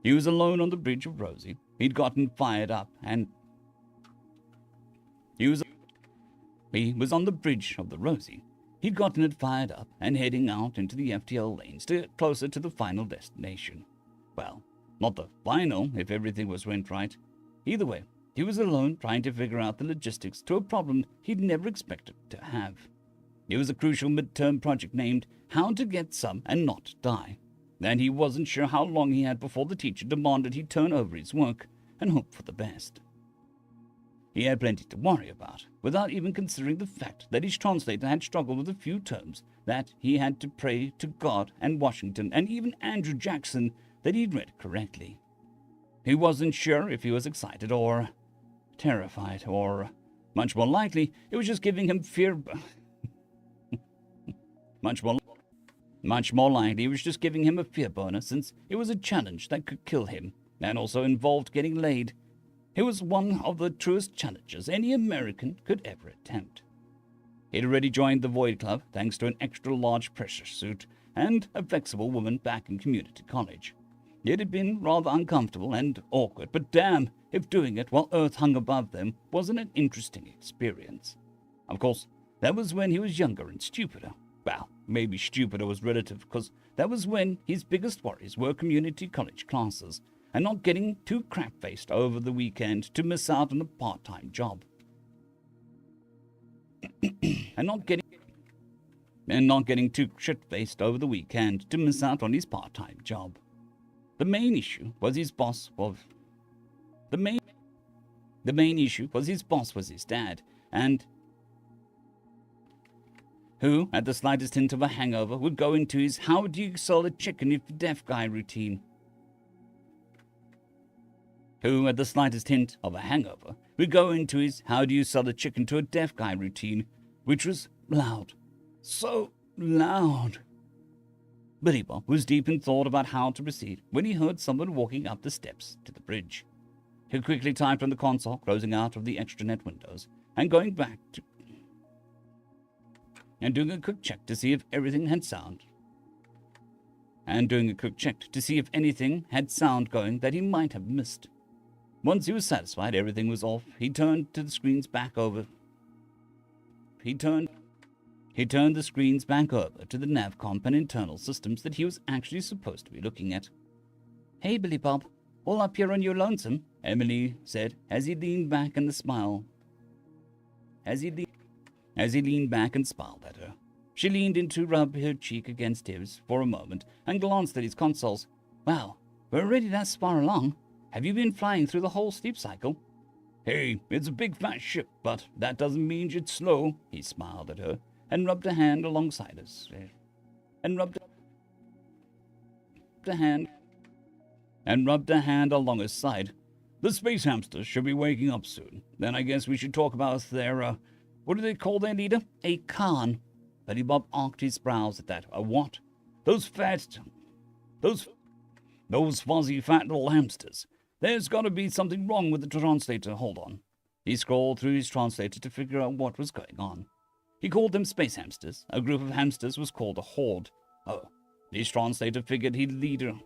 Speaker 1: He was alone on the bridge of Rosie. He'd gotten fired up and... He was on the bridge of the Rosie. He'd gotten it fired up and heading out into the FTL lanes to get closer to the final destination. Well, not the final, if everything went right. Either way, he was alone trying to figure out the logistics to a problem he'd never expected to have. It was a crucial midterm project named How to Get Some and Not Die, and he wasn't sure how long he had before the teacher demanded he turn over his work and hope for the best. He had plenty to worry about, without even considering the fact that his translator had struggled with a few terms that he had to pray to God and Washington and even Andrew Jackson that he'd read correctly. He wasn't sure if he was excited or terrified, or, much more likely, it was just giving him fear. Much more likely, it was just giving him a fear bonus since it was a challenge that could kill him and also involved getting laid. It was one of the truest challenges any American could ever attempt. He'd already joined the Void Club thanks to an extra-large pressure suit and a flexible woman back in community college. It had been rather uncomfortable and awkward, but damn if doing it while Earth hung above them wasn't an interesting experience. Of course, that was when he was younger and stupider. Well, maybe stupider was relative, because that was when his biggest worries were community college classes, and not getting too crap-faced over the weekend to miss out on a part-time job. and not getting too shit-faced over the weekend to miss out on his part-time job. The main issue was his boss was his dad, and who, at the slightest hint of a hangover, would go into his "how do you sell a chicken if you're deaf" guy routine. Who, at the slightest hint of a hangover, would go into his "how do you sell a chicken to a deaf guy" routine, which was loud. So loud. Billy Bob was deep in thought about how to proceed when he heard someone walking up the steps to the bridge. He quickly typed on the console, closing out of the extranet windows, and going back to and doing a quick check to see if everything had sound. And doing a quick check to see if anything had sound going that he might have missed. Once he was satisfied everything was off, he turned the screens back over to the navcomp and internal systems that he was actually supposed to be looking at. "Hey, Billy Bob, all up here on your lonesome," Emily said as he leaned back and smiled at her. She leaned in to rub her cheek against his for a moment and glanced at his consoles. "Wow, we're already that far along. Have you been flying through the whole sleep cycle?" "Hey, it's a big fat ship, but that doesn't mean it's slow," he smiled at her and rubbed a hand alongside us. And rubbed a hand along his side. "The space hamsters should be waking up soon. Then I guess we should talk about their, what do they call their leader? A Khan." Billy Bob arched his brows at that. "A what?" Those fuzzy fat little hamsters. There's got to be something wrong with the translator. Hold on." He scrolled through his translator to figure out what was going on. He called them space hamsters. A group of hamsters was called a horde. Oh, his translator figured the leader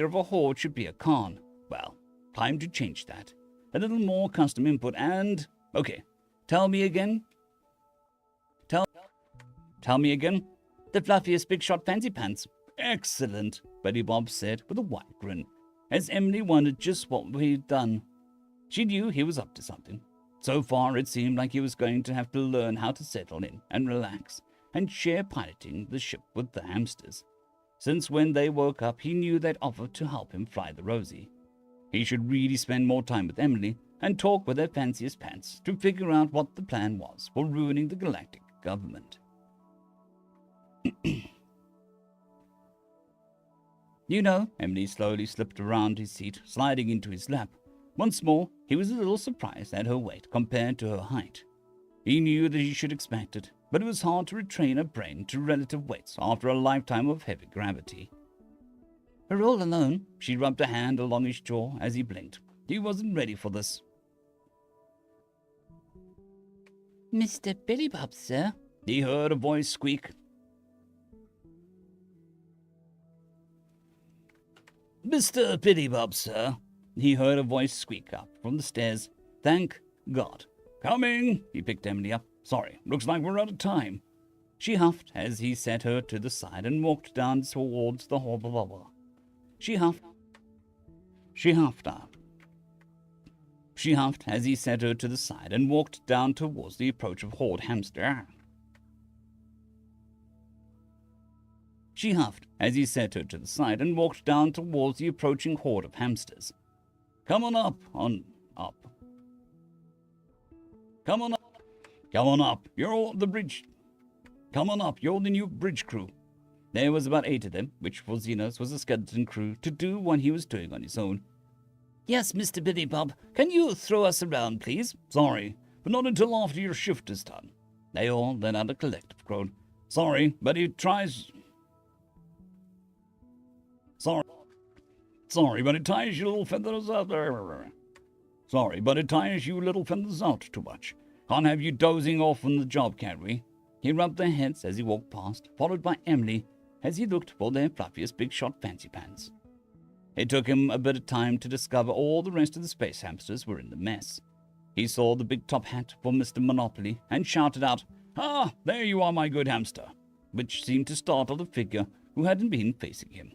Speaker 1: of a horde should be a Khan. Well, time to change that. A little more custom input and... Okay, tell me again. Tell me again. "The fluffiest big shot fancy pants." "Excellent," Betty Bob said with a wide grin, as Emily wondered just what we'd done. She knew he was up to something. So far, it seemed like he was going to have to learn how to settle in and relax and share piloting the ship with the hamsters. Since when they woke up, he knew they'd offered to help him fly the Rosie. He should really spend more time with Emily and talk with her fanciest pants to figure out what the plan was for ruining the galactic government. "You know," Emily slowly slipped around his seat, sliding into his lap. Once more, he was a little surprised at her weight compared to her height. He knew that he should expect it, but it was hard to retrain a brain to relative weights after a lifetime of heavy gravity. "We're all alone." She rubbed a hand along his jaw as he blinked. He wasn't ready for this. "Mr. Billy Bob, sir," he heard a voice squeak. "Mr. Billy Bob, sir," he heard a voice squeak up from the stairs. "Thank God." "Coming!" He picked Emily up. "Sorry, looks like we're out of time." She huffed as he set her to the side and walked down towards the hall. She huffed as he set her to the side and walked down towards the approach of horde hamster. She huffed as he set her to the side and walked down towards the approaching horde of hamsters. Come on up. You're all the bridge. Come on up. You're the new bridge crew." There was about 8 of them, which for Xenos was a skeleton crew to do what he was doing on his own. "Yes, Mr. Billy Bob, can you throw us around, please?" "Sorry, but not until after your shift is done." They all let out a collective groan. Sorry, but it ties you little feathers out too much. Can't have you dozing off on the job, can we? He rubbed their heads as he walked past, followed by Emily, as he looked for their fluffiest big shot fancy pants. It took him a bit of time to discover all the rest of the space hamsters were in the mess. He saw the big top hat for Mr. Monopoly and shouted out, "Ah, there you are, my good hamster," which seemed to startle the figure who hadn't been facing him.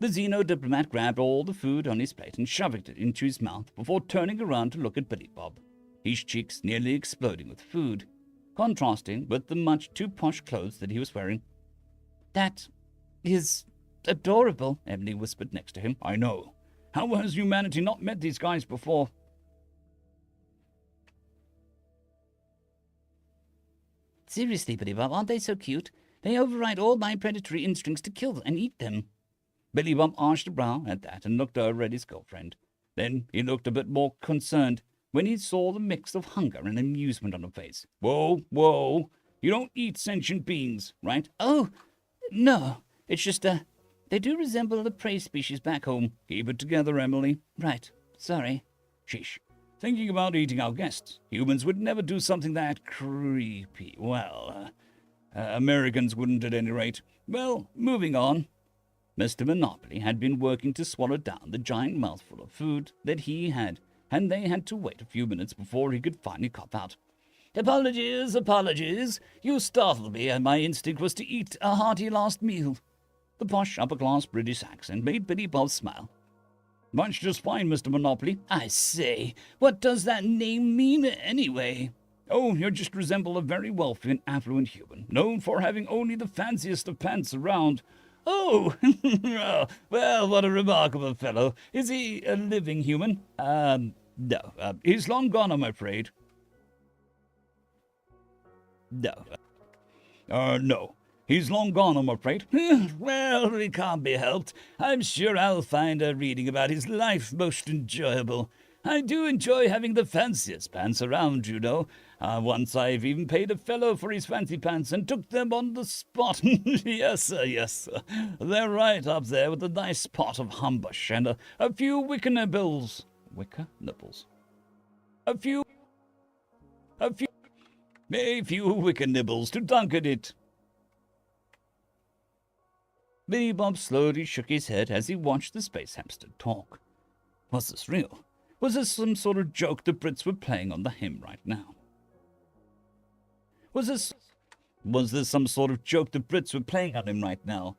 Speaker 1: The Xeno-diplomat grabbed all the food on his plate and shoved it into his mouth before turning around to look at Billy Bob, his cheeks nearly exploding with food, contrasting with the much too posh clothes that he was wearing. "That is adorable," Emily whispered next to him. "I know. How has humanity not met these guys before?" "Seriously, Billy Bob, aren't they so cute? They override all my predatory instincts to kill and eat them." Billy Bob arched a brow at that and looked over at his girlfriend. Then he looked a bit more concerned when he saw the mix of hunger and amusement on her face. "Whoa, whoa. You don't eat sentient beings, right?" "Oh, no. It's just, they do resemble the prey species back home." "Keep it together, Emily." "Right. Sorry." "Sheesh. Thinking about eating our guests. Humans would never do something that creepy. Well, Americans wouldn't at any rate. Well, moving on." Mr. Monopoly had been working to swallow down the giant mouthful of food that he had, and they had to wait a few minutes before he could finally cough out, "Apologies, apologies. You startled me, and my instinct was to eat a hearty last meal." The posh upper-class British accent made Billy Bob smile. "That's just fine, Mr. Monopoly." "I say, what does that name mean anyway?" "Oh, you just resemble a very wealthy and affluent human, known for having only the fanciest of pants around." "Oh, well, what a remarkable fellow. Is he a living human?" No. He's long gone, I'm afraid." "No. No. He's long gone, I'm afraid." "Well, it can't be helped. I'm sure I'll find a reading about his life most enjoyable. I do enjoy having the fanciest pants around, you know. Once I've even paid a fellow for his fancy pants and took them on the spot." Yes, sir, yes, sir. They're right up there with a nice pot of humbush and a few wicker nibbles. Wicker nibbles? A few wicker nibbles to dunk at it." Billy Bob slowly shook his head as he watched the space hamster talk. Was this real? Was this some sort of joke the Brits were playing on him right now? Was this some sort of joke the Brits were playing on him right now?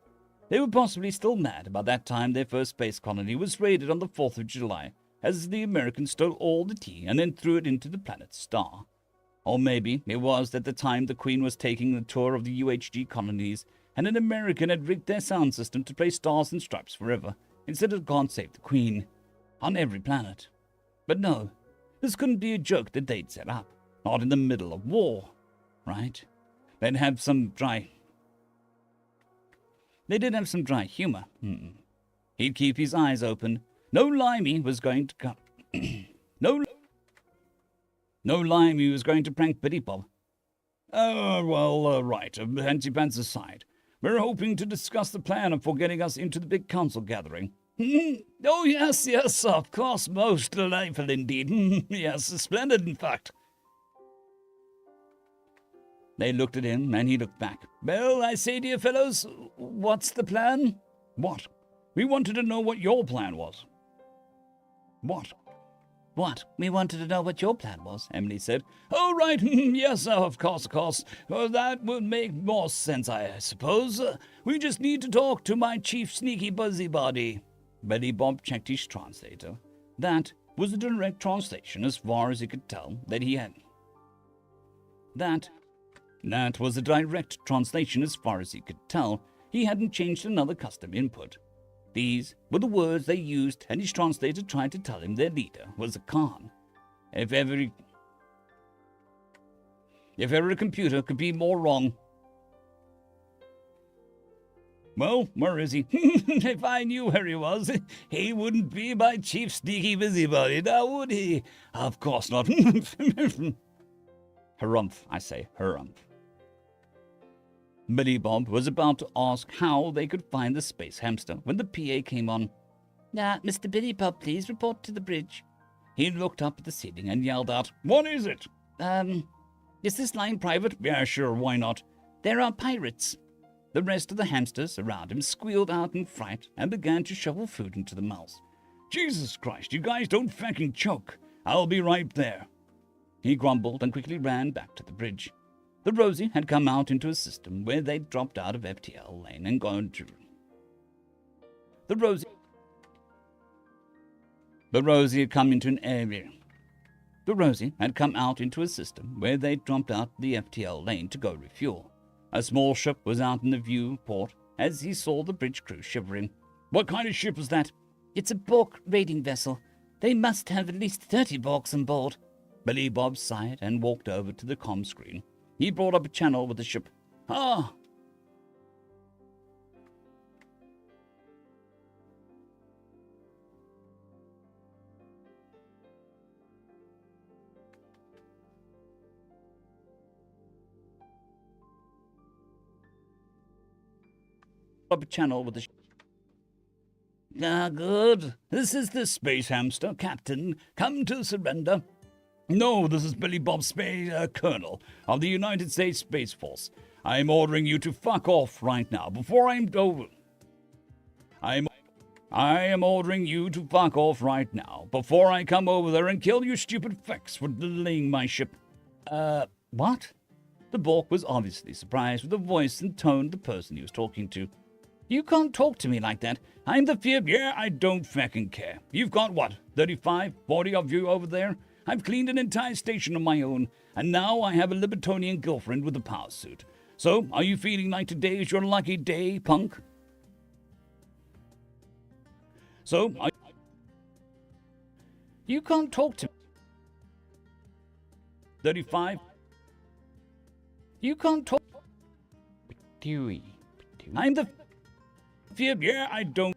Speaker 1: They were possibly still mad about that time their first space colony was raided on the 4th of July, as the Americans stole all the tea and then threw it into the planet Star. Or maybe it was at the time the Queen was taking the tour of the UHG colonies, and an American had rigged their sound system to play Stars and Stripes Forever, instead of God Save the Queen, on every planet. But no, this couldn't be a joke that they'd set up, not in the middle of war, right? They did have some dry humor. He'd keep his eyes open. No limey was going to come. No limey was going to prank Billy Bob. Right. Fancy pants aside, we're hoping to discuss the plan for getting us into the big council gathering. Oh, yes, of course, most delightful indeed. Yes, splendid, in fact. They looked at him, and he looked back. "Well, I say, dear fellows, what's the plan?" "What? We wanted to know what your plan was." "What?" "What? We wanted to know what your plan was," Emily said. "Oh, right. Yes, of course. That would make more sense, I suppose. We just need to talk to my chief sneaky busybody." Billy Bob checked his translator. That was a direct translation as far as he could tell that he had. That was a direct translation as far as he could tell. He hadn't changed another custom input. These were the words they used, and his translator tried to tell him their leader was a Khan. If ever a computer could be more wrong. "Well, where is he?" "If I knew where he was, he wouldn't be my chief sneaky busybody, now would he?" "Of course not." Harumph, I say, harumph. Billy Bob was about to ask how they could find the space hamster when the PA came on. "Mr. Billy Bob, please report to the bridge." He looked up at the ceiling and yelled out, "What is it?" Is this line private? Yeah, sure, why not? There are pirates. The rest of the hamsters around him squealed out in fright and began to shovel food into the mouths. Jesus Christ, you guys don't fucking choke. I'll be right there. He grumbled and quickly ran back to the bridge. The Rosie had come out into a system where they'd dropped out of FTL lane and gone to... The Rosie had come into an area. The Rosie had come out into a system where they'd dropped out the FTL lane to go refuel. A small ship was out in the viewport as he saw the bridge crew shivering. What kind of ship is that? It's a Bork raiding vessel. They must have at least 30 Borks on board. Billy Bob sighed and walked over to the comm screen. He brought up a channel with the ship. Ah! Up a channel with the ship. Ah, good. This is the Space Hamster, Captain. Come to surrender. No, this is Billy Bob Space, Colonel of the United States Space Force. I'm ordering you to fuck off right now before I'm over. I am ordering you to fuck off right now before I come over there and kill you stupid fucks for delaying my ship. What? The Bork was obviously surprised with the voice and tone of the person he was talking to. You can't talk to me like that. I'm the fear... Yeah, I don't fucking care. You've got what, 35, 40 of you over there? I've cleaned an entire station on my own, and now I have a Libertonian girlfriend with a power suit. So, are you feeling like today is your lucky day, punk? So, you can't talk to me. 35. You can't talk... I'm the... Yeah, I don't...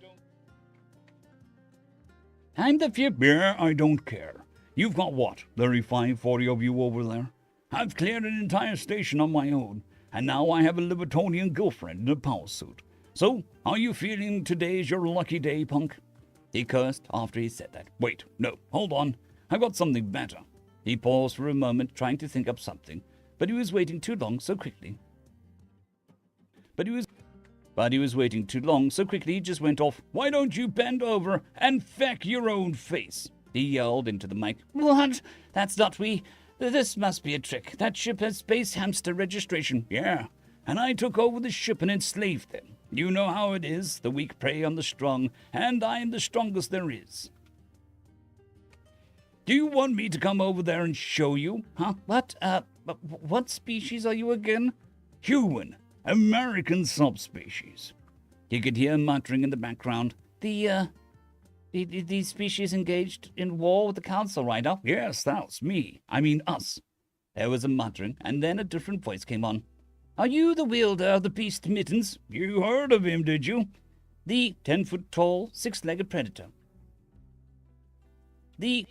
Speaker 1: I'm the... Yeah, I don't care. You've got what, 35, 40 of you over there? I've cleared an entire station on my own, and now I have a Libertonian girlfriend in a power suit. So, are you feeling today's your lucky day, punk? He cursed after he said that. Wait, no, hold on. I've got something better. He paused for a moment, trying to think up something, but he was waiting too long so quickly. But he was waiting too long so quickly he just went off. Why don't you bend over and feck your own face? He yelled into the mic. What? That's not we. This must be a trick. That ship has Space Hamster registration. Yeah. And I took over the ship and enslaved them. You know how it is. The weak prey on the strong, and I am the strongest there is. Do you want me to come over there and show you? Huh? What species are you again? Human. American subspecies. He could hear muttering in the background. These species engaged in war with the Council, right now? Yes, that's me. I mean us. There was a muttering, and then a different voice came on. Are you the wielder of the beast mittens? You heard of him, did you? The 10-foot-tall, 6-legged predator. The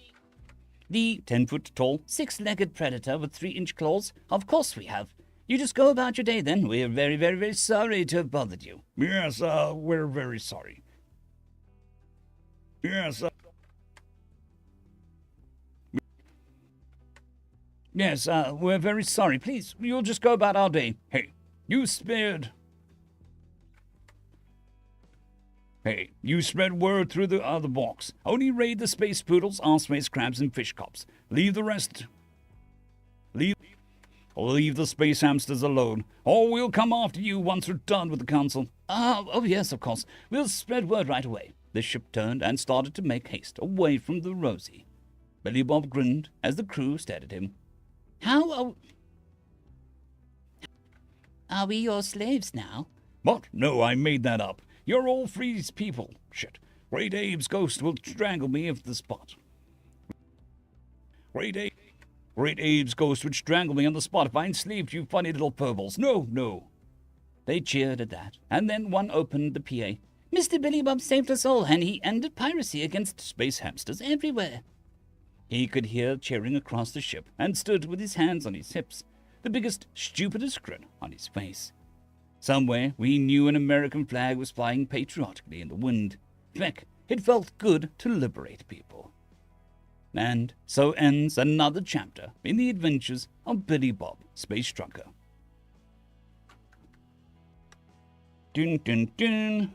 Speaker 1: 10-foot-tall, 6-legged predator with 3-inch claws? Of course we have. You just go about your day then. We're very, very, very sorry to have bothered you. Yes, we're very sorry. Yes, Yes, we're very sorry. Please, you'll just go about our day. Hey, you spread word through the other box. Only raid the space poodles, arseways, crabs, and fish cops. Leave the rest. Leave the space hamsters alone, or we'll come after you once we're done with the council. Oh yes, of course. We'll spread word right away. The ship turned and started to make haste away from the Rosie. Billy Bob grinned as the crew stared at him. How are we your slaves now? What? No, I made that up. You're all free people. Shit. Great Abe's ghost will strangle me if the spot. Great Abe's ghost would strangle me on the spot if I enslaved you funny little purbles. No. They cheered at that, and then one opened the PA. Mr. Billy Bob saved us all, and he ended piracy against space hamsters everywhere. He could hear cheering across the ship and stood with his hands on his hips, the biggest, stupidest grin on his face. Somewhere we knew an American flag was flying patriotically in the wind. Heck, it felt good to liberate people. And so ends another chapter in the adventures of Billy Bob, Space Trucker. Dun dun dun.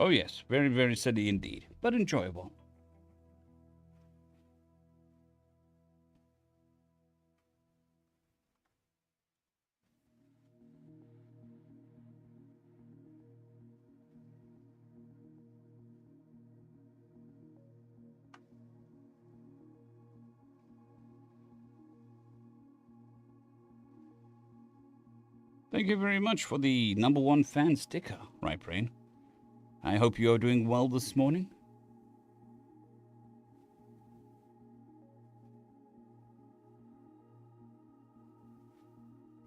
Speaker 1: Oh yes, very, very silly indeed, but enjoyable. Thank you very much for the #1 fan sticker, Right Brain. I hope you are doing well this morning.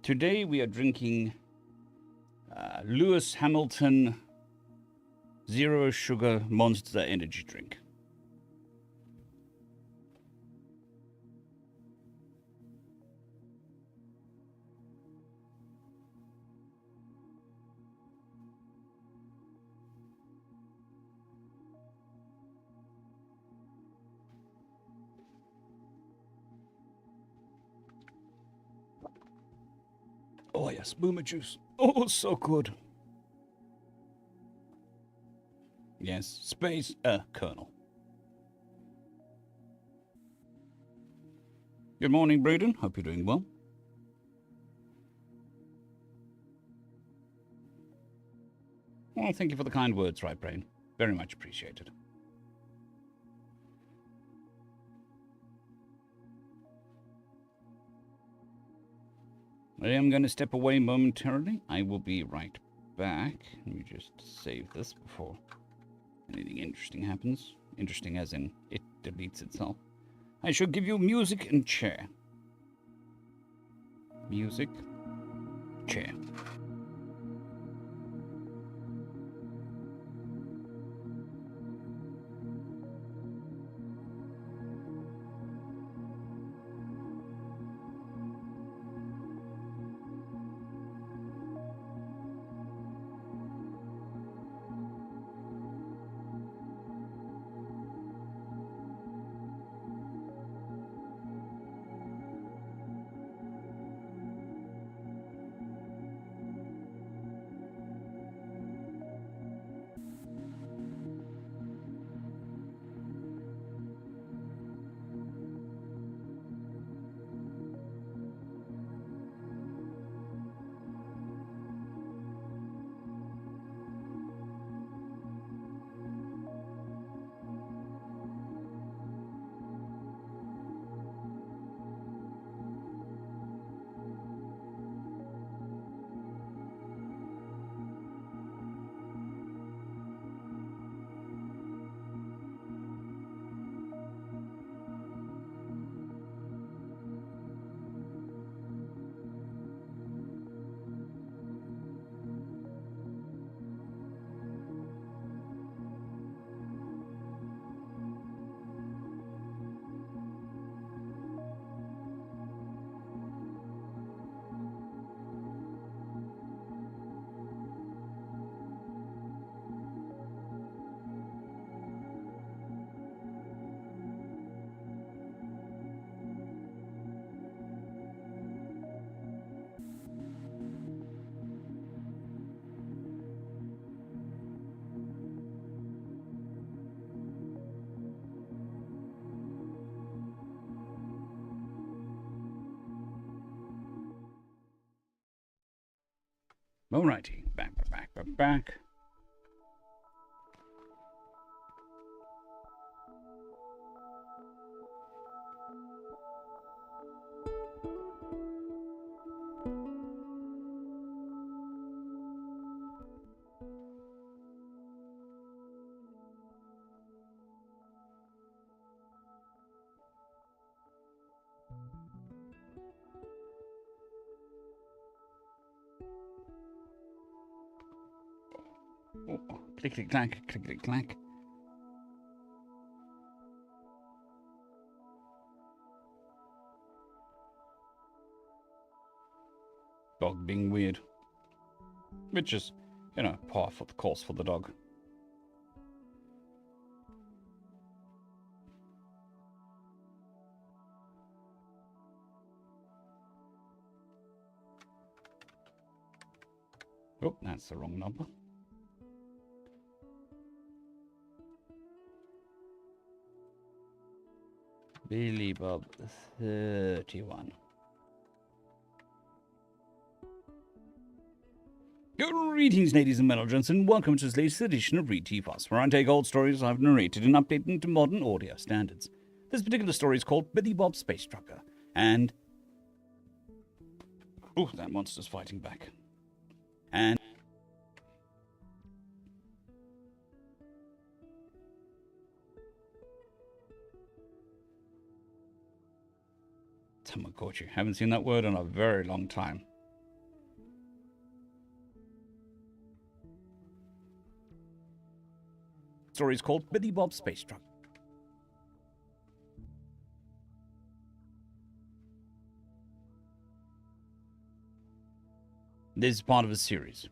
Speaker 1: Today we are drinking Lewis Hamilton Zero Sugar Monster Energy Drink. Oh yes, boomer juice. Oh, so good. Yes, space, Colonel. Good morning, Braden. Hope you're doing well. Well, thank you for the kind words, Right Brain. Very much appreciated. I am going to step away momentarily. I will be right back. Let me just save this before anything interesting happens. Interesting as in it deletes itself. I shall give you music and chair. Music, chair. Alrighty, back. Oh, clickety-clack, clickety-clack. Dog being weird. Which is, par for the course for the dog. Oh, that's the wrong number. Billy Bob 31. Greetings, ladies and gentlemen, and welcome to this latest edition of Read T-Fuss, where I take old stories I've narrated and update them to modern audio standards. This particular story is called Billy Bob Space Trucker, and... oh, that monster's fighting back. And... Tamagotchi. Haven't seen that word in a very long time. The story is called Billy Bob Space Trucker. This is part of a series.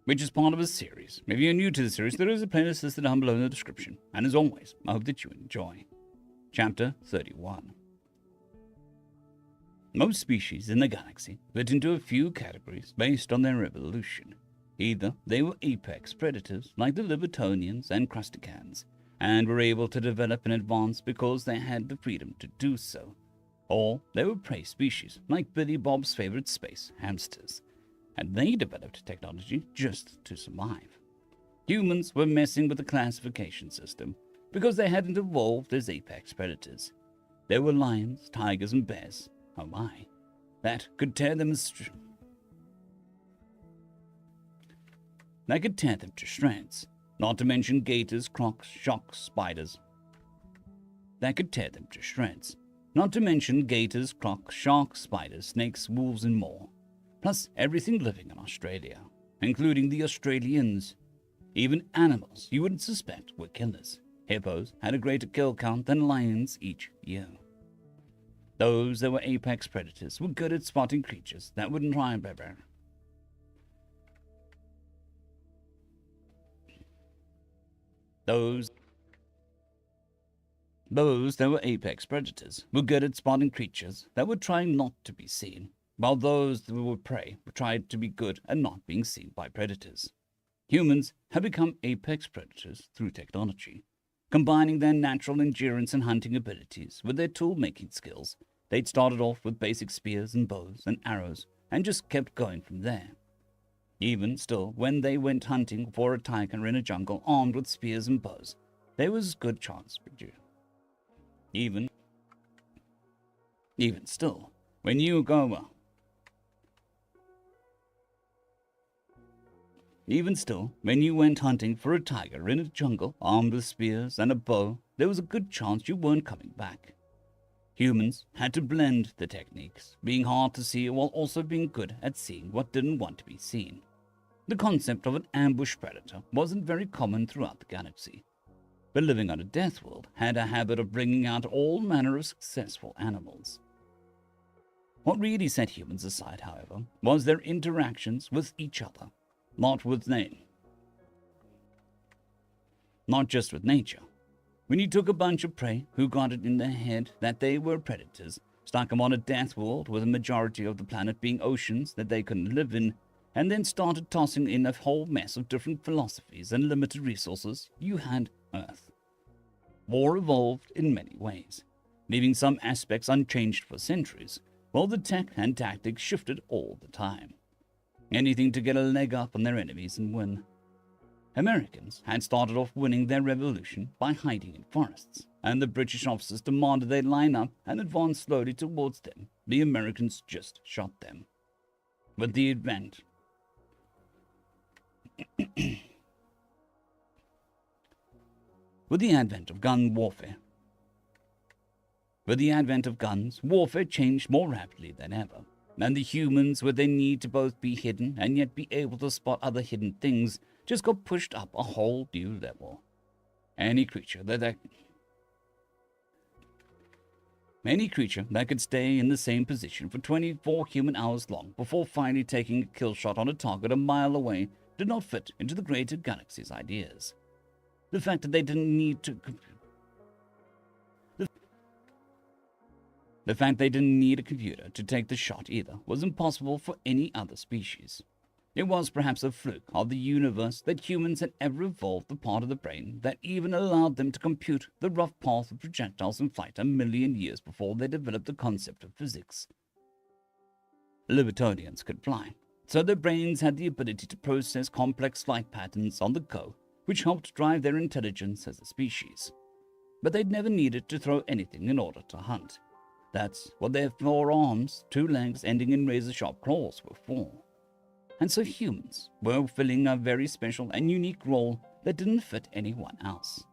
Speaker 1: If you're new to the series, there is a playlist listed down below in the description. And as always, I hope that you enjoy. Chapter 31. Most species in the galaxy fit into a few categories based on their evolution. Either they were apex predators like the Libertonians and Crusticans, and were able to develop and advance because they had the freedom to do so, or they were prey species like Billy Bob's favorite space hamsters, and they developed technology just to survive. Humans were messing with the classification system because they hadn't evolved as apex predators. There were lions, tigers, and bears, oh my, that could tear them to shreds, not to mention gators, crocs, sharks, spiders. Snakes, wolves, and more. Plus everything living in Australia, including the Australians. Even animals you wouldn't suspect were killers. Hippos had a greater kill count than lions each year. Those that were apex predators were good at spotting creatures that wouldn't try better. Those that were apex predators were good at spotting creatures that were trying not to be seen, while those that were prey tried to be good at not being seen by predators. Humans had become apex predators through technology. Combining their natural endurance and hunting abilities with their tool-making skills, they'd started off with basic spears and bows and arrows and just kept going from there. Even still, when they went hunting for a tiger in a jungle armed with spears and bows, there was a good chance for you. Even still, when you went hunting for a tiger in a jungle armed with spears and a bow, there was a good chance you weren't coming back. Humans had to blend the techniques, being hard to see while also being good at seeing what didn't want to be seen. The concept of an ambush predator wasn't very common throughout the galaxy, but living on a death world had a habit of bringing out all manner of successful animals. What really set humans aside, however, was their interactions with each other, not just with nature. When you took a bunch of prey who got it in their head that they were predators, stuck them on a death world with a majority of the planet being oceans that they couldn't live in, and then started tossing in a whole mess of different philosophies and limited resources, you had Earth. War evolved in many ways, leaving some aspects unchanged for centuries, while the tech and tactics shifted all the time. Anything to get a leg up on their enemies and win. Americans had started off winning their revolution by hiding in forests, and the British officers demanded they line up and advance slowly towards them. The Americans just shot them. With the advent of gun warfare. With the advent of guns, warfare changed more rapidly than ever. And the humans, with their need to both be hidden and yet be able to spot other hidden things, just got pushed up a whole new level. Any creature that could stay in the same position for 24 human hours long before finally taking a kill shot on a target a mile away did not fit into the greater galaxy's ideas. The fact that they didn't need to The fact they didn't need a computer to take the shot either was impossible for any other species. It was perhaps a fluke of the universe that humans had ever evolved the part of the brain that even allowed them to compute the rough path of projectiles in flight a million years before they developed the concept of physics. Libertonians could fly, so their brains had the ability to process complex flight patterns on the go, which helped drive their intelligence as a species. But they'd never needed to throw anything in order to hunt. That's what their 4 arms, 2 legs ending in razor-sharp claws were for. And so humans were filling a very special and unique role that didn't fit anyone else.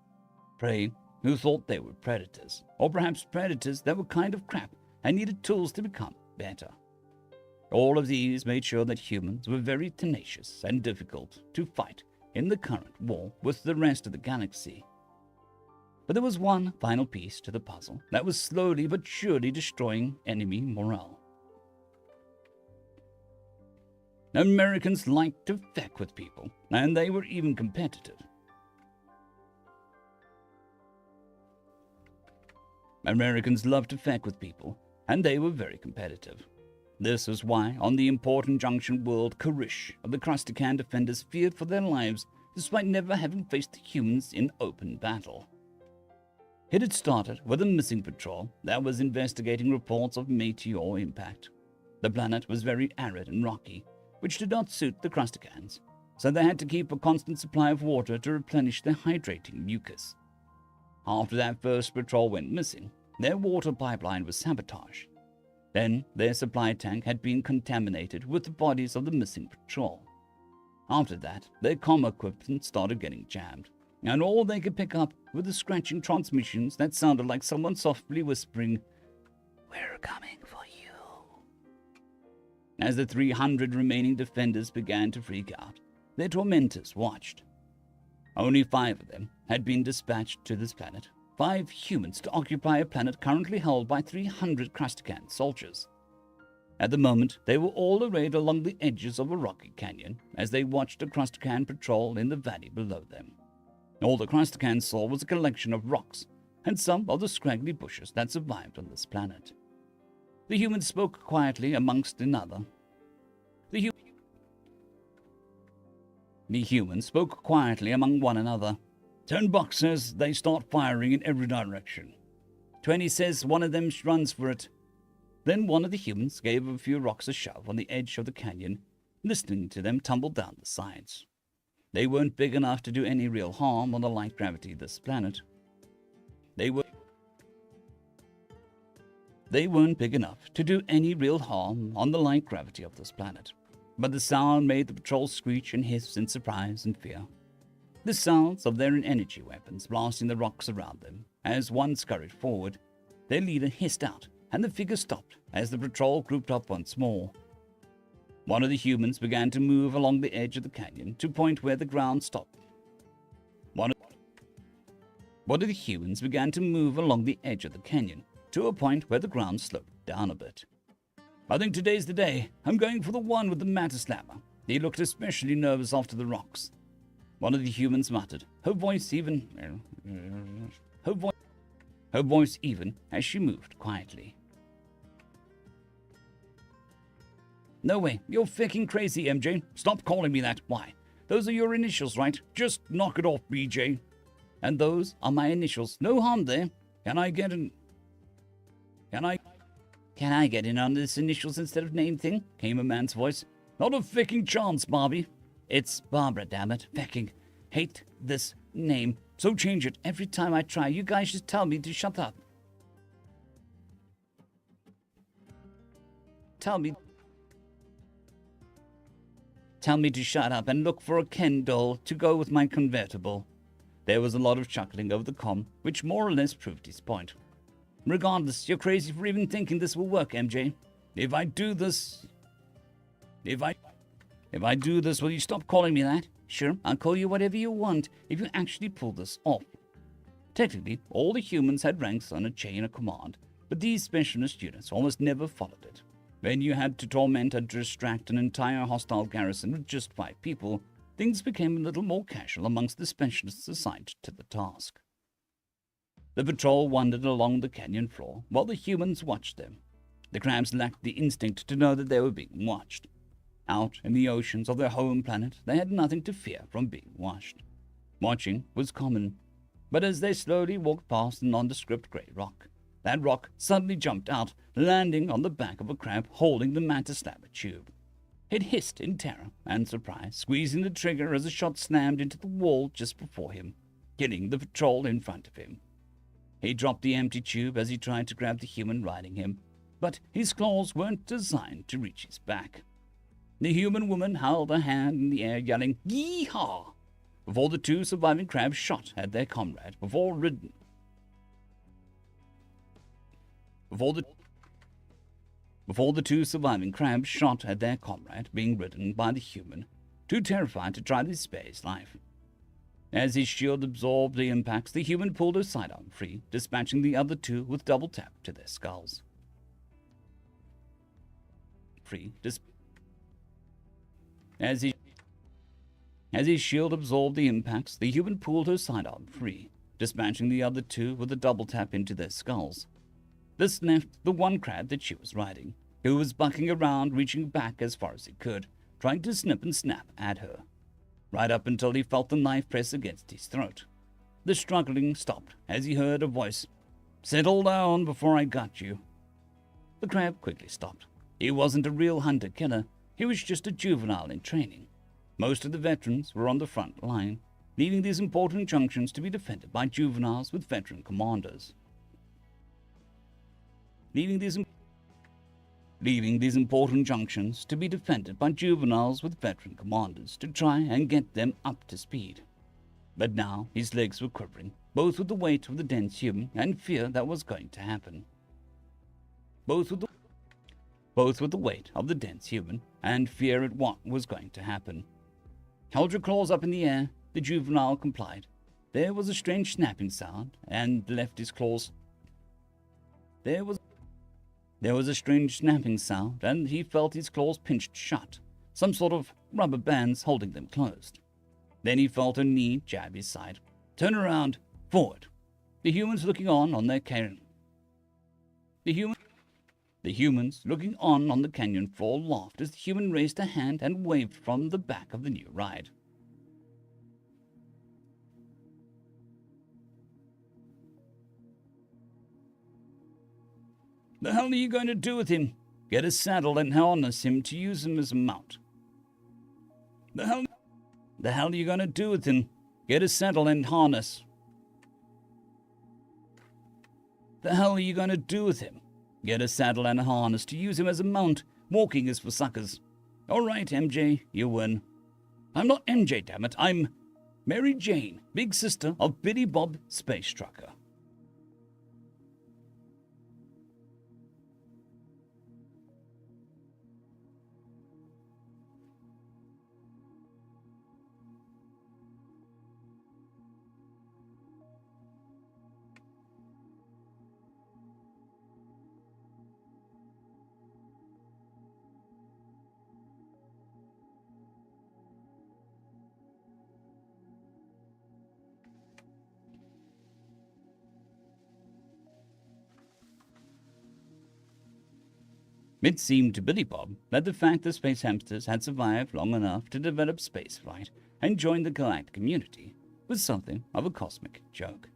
Speaker 1: Prey who thought they were predators, or perhaps predators that were kind of crap and needed tools to become better. All of these made sure that humans were very tenacious and difficult to fight in the current war with the rest of the galaxy. But there was one final piece to the puzzle that was slowly but surely destroying enemy morale. Americans liked to feck with people, and they were even competitive. Americans loved to feck with people, and they were very competitive. This was why, on the important junction world Karish, the Crustacan defenders feared for their lives despite never having faced humans in open battle. It had started with a missing patrol that was investigating reports of meteor impact. The planet was very arid and rocky, which did not suit the Crustacans, so they had to keep a constant supply of water to replenish their hydrating mucus. After that first patrol went missing, their water pipeline was sabotaged. Then their supply tank had been contaminated with the bodies of the missing patrol. After that, their comm equipment started getting jammed, and all they could pick up were the scratching transmissions that sounded like someone softly whispering, "We're coming for you." As the 300 remaining defenders began to freak out, their tormentors watched. Only 5 of them had been dispatched to this planet, 5 humans to occupy a planet currently held by 300 Crustacan soldiers. At the moment, they were all arrayed along the edges of a rocky canyon as they watched a Crustacan patrol in the valley below them. All the Crustacan saw was a collection of rocks and some of the scraggly bushes that survived on this planet. The humans spoke quietly amongst another. The humans spoke quietly among one another. 10 bucks says they start firing in every direction. 20 says one of them runs for it. Then one of the humans gave a few rocks a shove on the edge of the canyon, listening to them tumble down the sides. They weren't big enough to do any real harm on the light gravity of this planet. They weren't big enough to do any real harm on the light gravity of this planet. But the sound made the patrol screech and hiss in surprise and fear. The sounds of their energy weapons blasting the rocks around them. As one scurried forward, their leader hissed out, and the figure stopped as the patrol grouped up once more. One of the humans began to move along the edge of the canyon to a point where the ground stopped. One of the humans began to move along the edge of the canyon to a point where the ground sloped down a bit. "I think today's the day. I'm going for the one with the matter slammer." He looked especially nervous after the rocks. One of the humans muttered, her voice even as she moved quietly. "No way, you're fucking crazy, MJ. Stop calling me that. Why? Those are your initials, right? Just knock it off, BJ." "And those are my initials. No harm there. Can I get in on this initials instead of name thing?" came a man's voice. "Not a fucking chance, Barbie." "It's Barbara, dammit. Fecking hate this name. So change it. Every time I try, you guys just tell me to shut up. Tell me to shut up and look for a Ken doll to go with my convertible." There was a lot of chuckling over the comm, which more or less proved his point. "Regardless, you're crazy for even thinking this will work, MJ." If I do this... If I do this, will you stop calling me that? Sure, I'll call you whatever you want if you actually pull this off. Technically, all the humans had ranks on a chain of command, but these specialist units almost never followed it. When you had to torment or distract an entire hostile garrison with just 5 people, things became a little more casual amongst the specialists assigned to the task. The patrol wandered along the canyon floor while the humans watched them. The crabs lacked the instinct to know that they were being watched. Out in the oceans of their home planet, they had nothing to fear from being watched. Watching was common, but as they slowly walked past a nondescript grey rock, that rock suddenly jumped out, landing on the back of a crab holding the mantis slabber tube. It hissed in terror and surprise, squeezing the trigger as a shot slammed into the wall just before him, killing the patrol in front of him. He dropped the empty tube as he tried to grab the human riding him, but his claws weren't designed to reach his back. The human woman held her hand in the air, yelling, "Yee-haw!" before the 2 surviving crabs shot at their comrade before the 2 surviving crabs shot at their comrade being ridden by the human, too terrified to try to spare his life. As his shield absorbed the impacts, the human pulled her sidearm free, dispatching the other 2 with double tap to their skulls. As his shield absorbed the impacts, the human pulled her sidearm free, dispatching the other 2 with a double tap into their skulls. This left the one crab that she was riding, who was bucking around, reaching back as far as he could, trying to snip and snap at her, right up until he felt the knife press against his throat. The struggling stopped as he heard a voice, "Settle down before I gut you." The crab quickly stopped. He wasn't a real hunter-killer, he was just a juvenile in training. Most of the veterans were on the front line, leaving these important junctions to be defended by juveniles with veteran commanders. Leaving these important junctions to be defended by juveniles with veteran commanders to try and get them up to speed. But now his legs were quivering, both with the weight of the dense human and fear that was going to happen. Both with the weight of the dense human and fear at what was going to happen. "Hold your claws up in the air," the juvenile complied. There was a strange snapping sound and left his claws. There was a strange snapping sound, and he felt his claws pinched shut, some sort of rubber bands holding them closed. Then he felt a knee jab his side. "Turn around, forward." The humans looking on their canyon. The humans looking on the canyon floor laughed as the human raised a hand and waved from the back of the new ride. "The hell are you going to do with him? Get a saddle and harness him to use him as a mount." The hell are you going to do with him? Get a saddle and harness. The hell are you going to do with him? Get a saddle and a harness to use him as a mount. Walking is for suckers. All right, MJ, you win. I'm not MJ, damn it. I'm Mary Jane, big sister of Billy Bob Space Trucker. It seemed to Billy Bob that the fact the space hamsters had survived long enough to develop spaceflight and join the galactic community was something of a cosmic joke.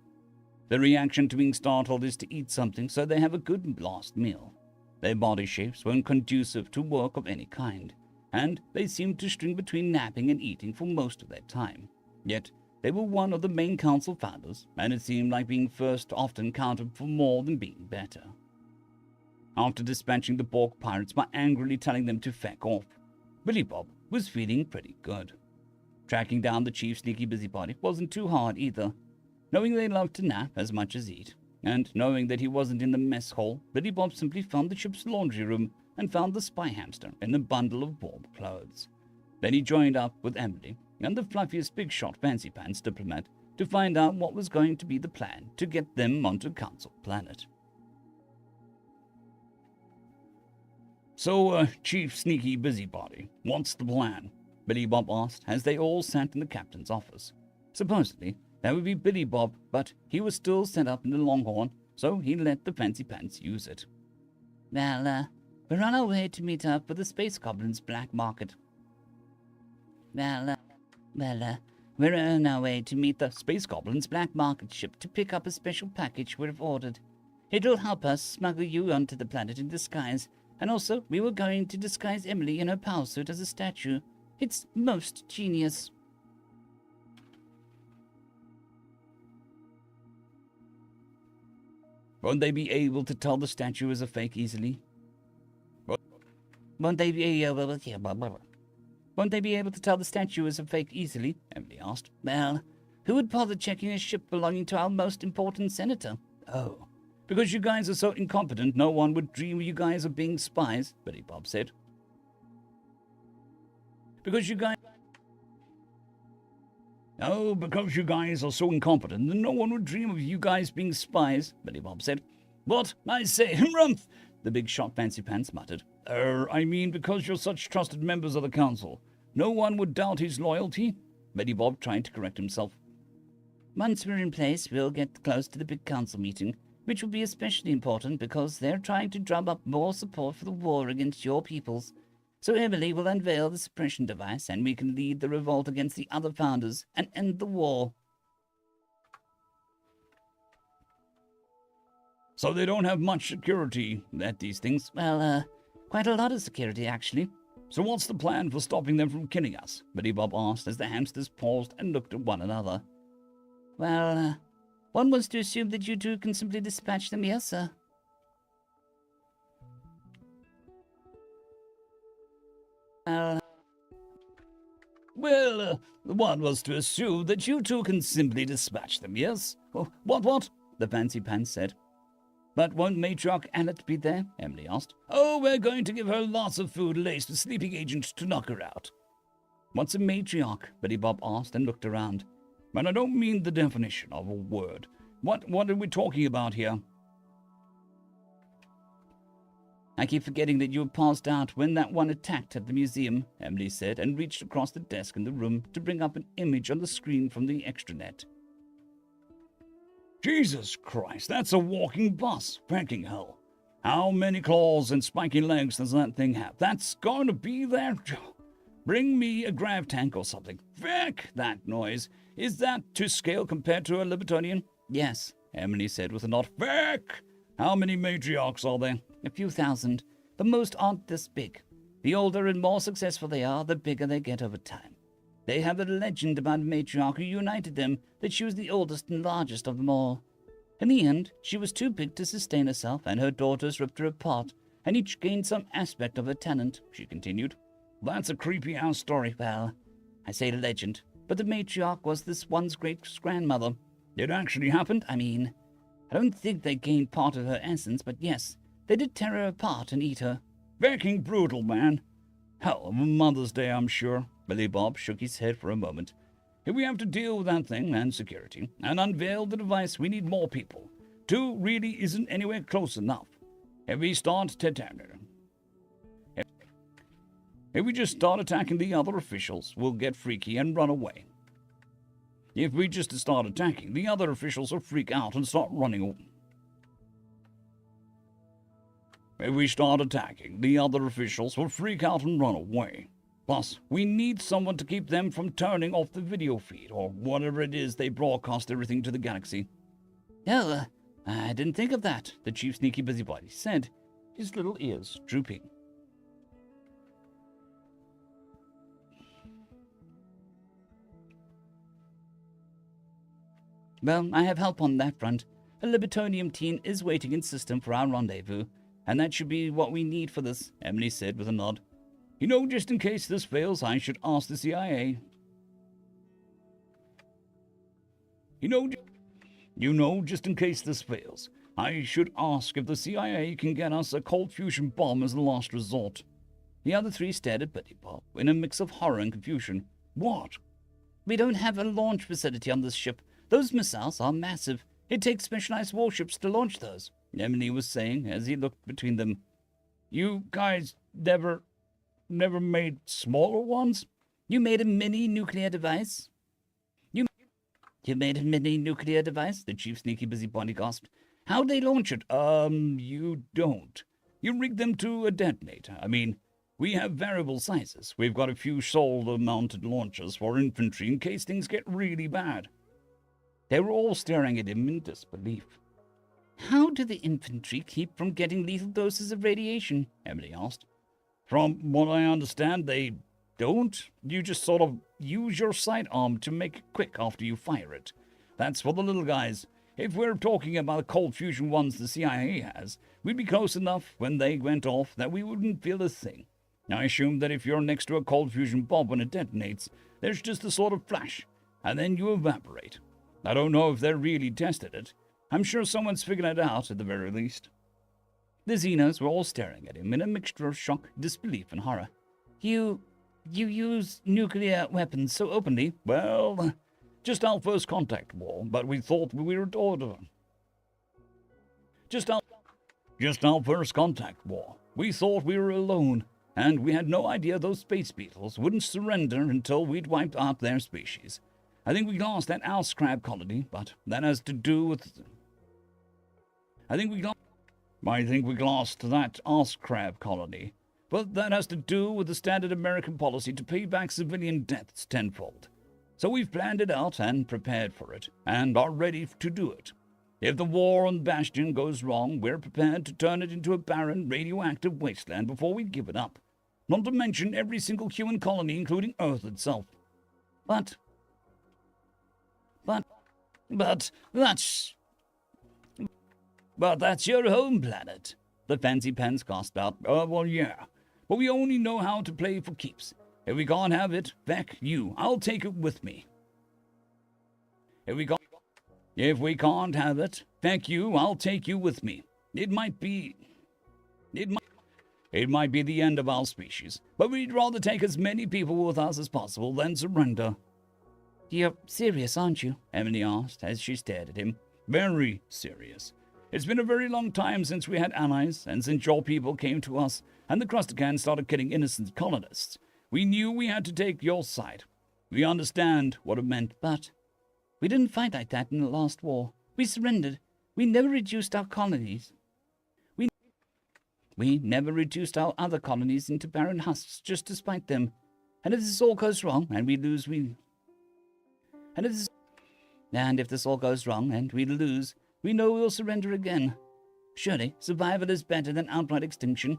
Speaker 1: The reaction to being startled is to eat something so they have a good last meal. Their body shapes weren't conducive to work of any kind, and they seemed to string between napping and eating for most of their time. Yet, they were one of the main council founders, and it seemed like being first often counted for more than being better. After dispatching the Borg pirates by angrily telling them to feck off, Billy Bob was feeling pretty good. Tracking down the chief's sneaky busybody wasn't too hard either. Knowing they loved to nap as much as eat, and knowing that he wasn't in the mess hall, Billy Bob simply found the ship's laundry room, and found the spy hamster in a bundle of warm clothes. Then he joined up with Emily and the fluffiest big shot fancy pants diplomat to find out what was going to be the plan to get them onto Council Planet. So, Chief Sneaky Busybody, what's the plan? Billy Bob asked as they all sat in the captain's office. Supposedly, that would be Billy Bob, but he was still set up in the Longhorn, so he let the fancy pants use it. Well, we're on our way to meet up with the Space Goblin's black market. We're on our way to meet the Space Goblin's black market ship to pick up a special package we've ordered. It'll help us smuggle you onto the planet in disguise, and also we were going to disguise Emily in her power suit as a statue. It's most genius. Won't they be able to tell the statue is a fake easily? Won't they be able to tell the statue is a fake easily? Emily asked. Well, who would bother checking a ship belonging to our most important senator? Oh, because you guys are so incompetent, no one would dream you guys of being spies, Billy Bob said. Because you guys are so incompetent, then no one would dream of you guys being spies, Billy Bob said. What? I say, Humph! The big shot fancy pants muttered. I mean because you're such trusted members of the council. No one would doubt his loyalty, Billy Bob tried to correct himself. Once we're in place, we'll get close to the big council meeting, which will be especially important because they're trying to drum up more support for the war against your peoples. So Emily will unveil the suppression device, and we can lead the revolt against the other founders and end the war. So they don't have much security at these things? Well, quite a lot of security, actually. So what's the plan for stopping them from killing us? Billy Bob asked as the hamsters paused and looked at one another. Well, one was to assume that you two can simply dispatch them, yes, sir? Well, one was to assume that you two can simply dispatch them, yes? What? The fancy pants said. But won't Matriarch Annette be there? Emily asked. Oh, we're going to give her lots of food laced with sleeping agents to knock her out. What's a matriarch? Billy Bob asked and looked around. But I don't mean the definition of a word. What are we talking about here? I keep forgetting that you were passed out when that one attacked at the museum, Emily said, and reached across the desk in the room to bring up an image on the screen from the extranet. Jesus Christ, that's a walking bus. Fucking hell. How many claws and spiky legs does that thing have? That's going to be there? Bring me a grav tank or something. Feck, that noise. Is that to scale compared to a Libertonian? Yes, Emily said with a nod. Feck! How many matriarchs are there? A few thousand, but most aren't this big. The older and more successful they are, the bigger they get over time. They have a legend about a matriarch who united them, that she was the oldest and largest of them all. In the end, she was too big to sustain herself, and her daughters ripped her apart, and each gained some aspect of her talent, she continued. That's a creepy-ass story. Well, I say legend, but the matriarch was this one's great-grandmother. It actually happened? I mean, I don't think they gained part of her essence, but yes, they did tear her apart and eat her. Fucking brutal, man. Hell of a Mother's Day, I'm sure. Billy Bob shook his head for a moment. If we have to deal with that thing and security and unveil the device, we need more people. 2 really isn't anywhere close enough. If we just start attacking the other officials, we'll get freaky and run away. If we just start attacking, the other officials will freak out and start running away. If we start attacking, the other officials will freak out and run away. Plus, we need someone to keep them from turning off the video feed, or whatever it is they broadcast everything to the galaxy. Oh, I didn't think of that, the Chief Sneaky Busybody said, his little ears drooping. Well, I have help on that front. A Libertonium team is waiting in system for our rendezvous, and that should be what we need for this, Emily said with a nod. You know, just in case this fails, I should ask the CIA. Just in case this fails, I should ask if the CIA can get us a cold fusion bomb as a last resort. The other three stared at Betty Bob in a mix of horror and confusion. What? We don't have a launch facility on this ship. Those missiles are massive. It takes specialized warships to launch those, Emily was saying as he looked between them. You guys never made smaller ones? You made a mini nuclear device? You made a mini nuclear device? The chief sneaky busybody gasped. How'd they launch it? You don't. You rig them to a detonator. I mean, we have variable sizes. We've got a few shoulder-mounted launchers for infantry in case things get really bad. They were all staring at him in disbelief. How do the infantry keep from getting lethal doses of radiation? Emily asked. From what I understand, they don't. You just sort of use your sidearm to make it quick after you fire it. That's for the little guys. If we're talking about the cold fusion ones the CIA has, we'd be close enough when they went off that we wouldn't feel a thing. I assume that if you're next to a cold fusion bomb when it detonates, there's just a sort of flash, and then you evaporate. I don't know if they're really tested it. I'm sure someone's figured it out at the very least. The Xenos were all staring at him in a mixture of shock, disbelief, and horror. You use nuclear weapons so openly? Well, just our first contact war, but we thought we were at order. Just our first contact war. We thought we were alone, and we had no idea those space beetles wouldn't surrender until we'd wiped out their species. I think we lost that owl crab colony, but that has to do with... I think we lost that arse crab colony, but that has to do with the standard American policy to pay back civilian deaths tenfold. So we've planned it out and prepared for it, and are ready to do it. If the war on Bastion goes wrong, we're prepared to turn it into a barren, radioactive wasteland before we give it up. Not to mention every single human colony, including Earth itself. But that's your home planet, the fancy pants gasped out. Well, yeah. But we only know how to play for keeps. If we can't have it, feck you. I'll take it with me. If we can't have it, feck you. I'll take you with me. It might be the end of our species, but we'd rather take as many people with us as possible than surrender. You're serious, aren't you? Emily asked as she stared at him. Very serious. It's been a very long time since we had allies, and since your people came to us, and the Crusticans started killing innocent colonists. We knew we had to take your side. We understand what it meant, but we didn't fight like that in the last war. We surrendered. We never reduced our colonies. We never reduced our other colonies into barren husks just to spite them. And if this all goes wrong and we lose, if this all goes wrong and we lose, we know we'll surrender again. Surely, survival is better than outright extinction.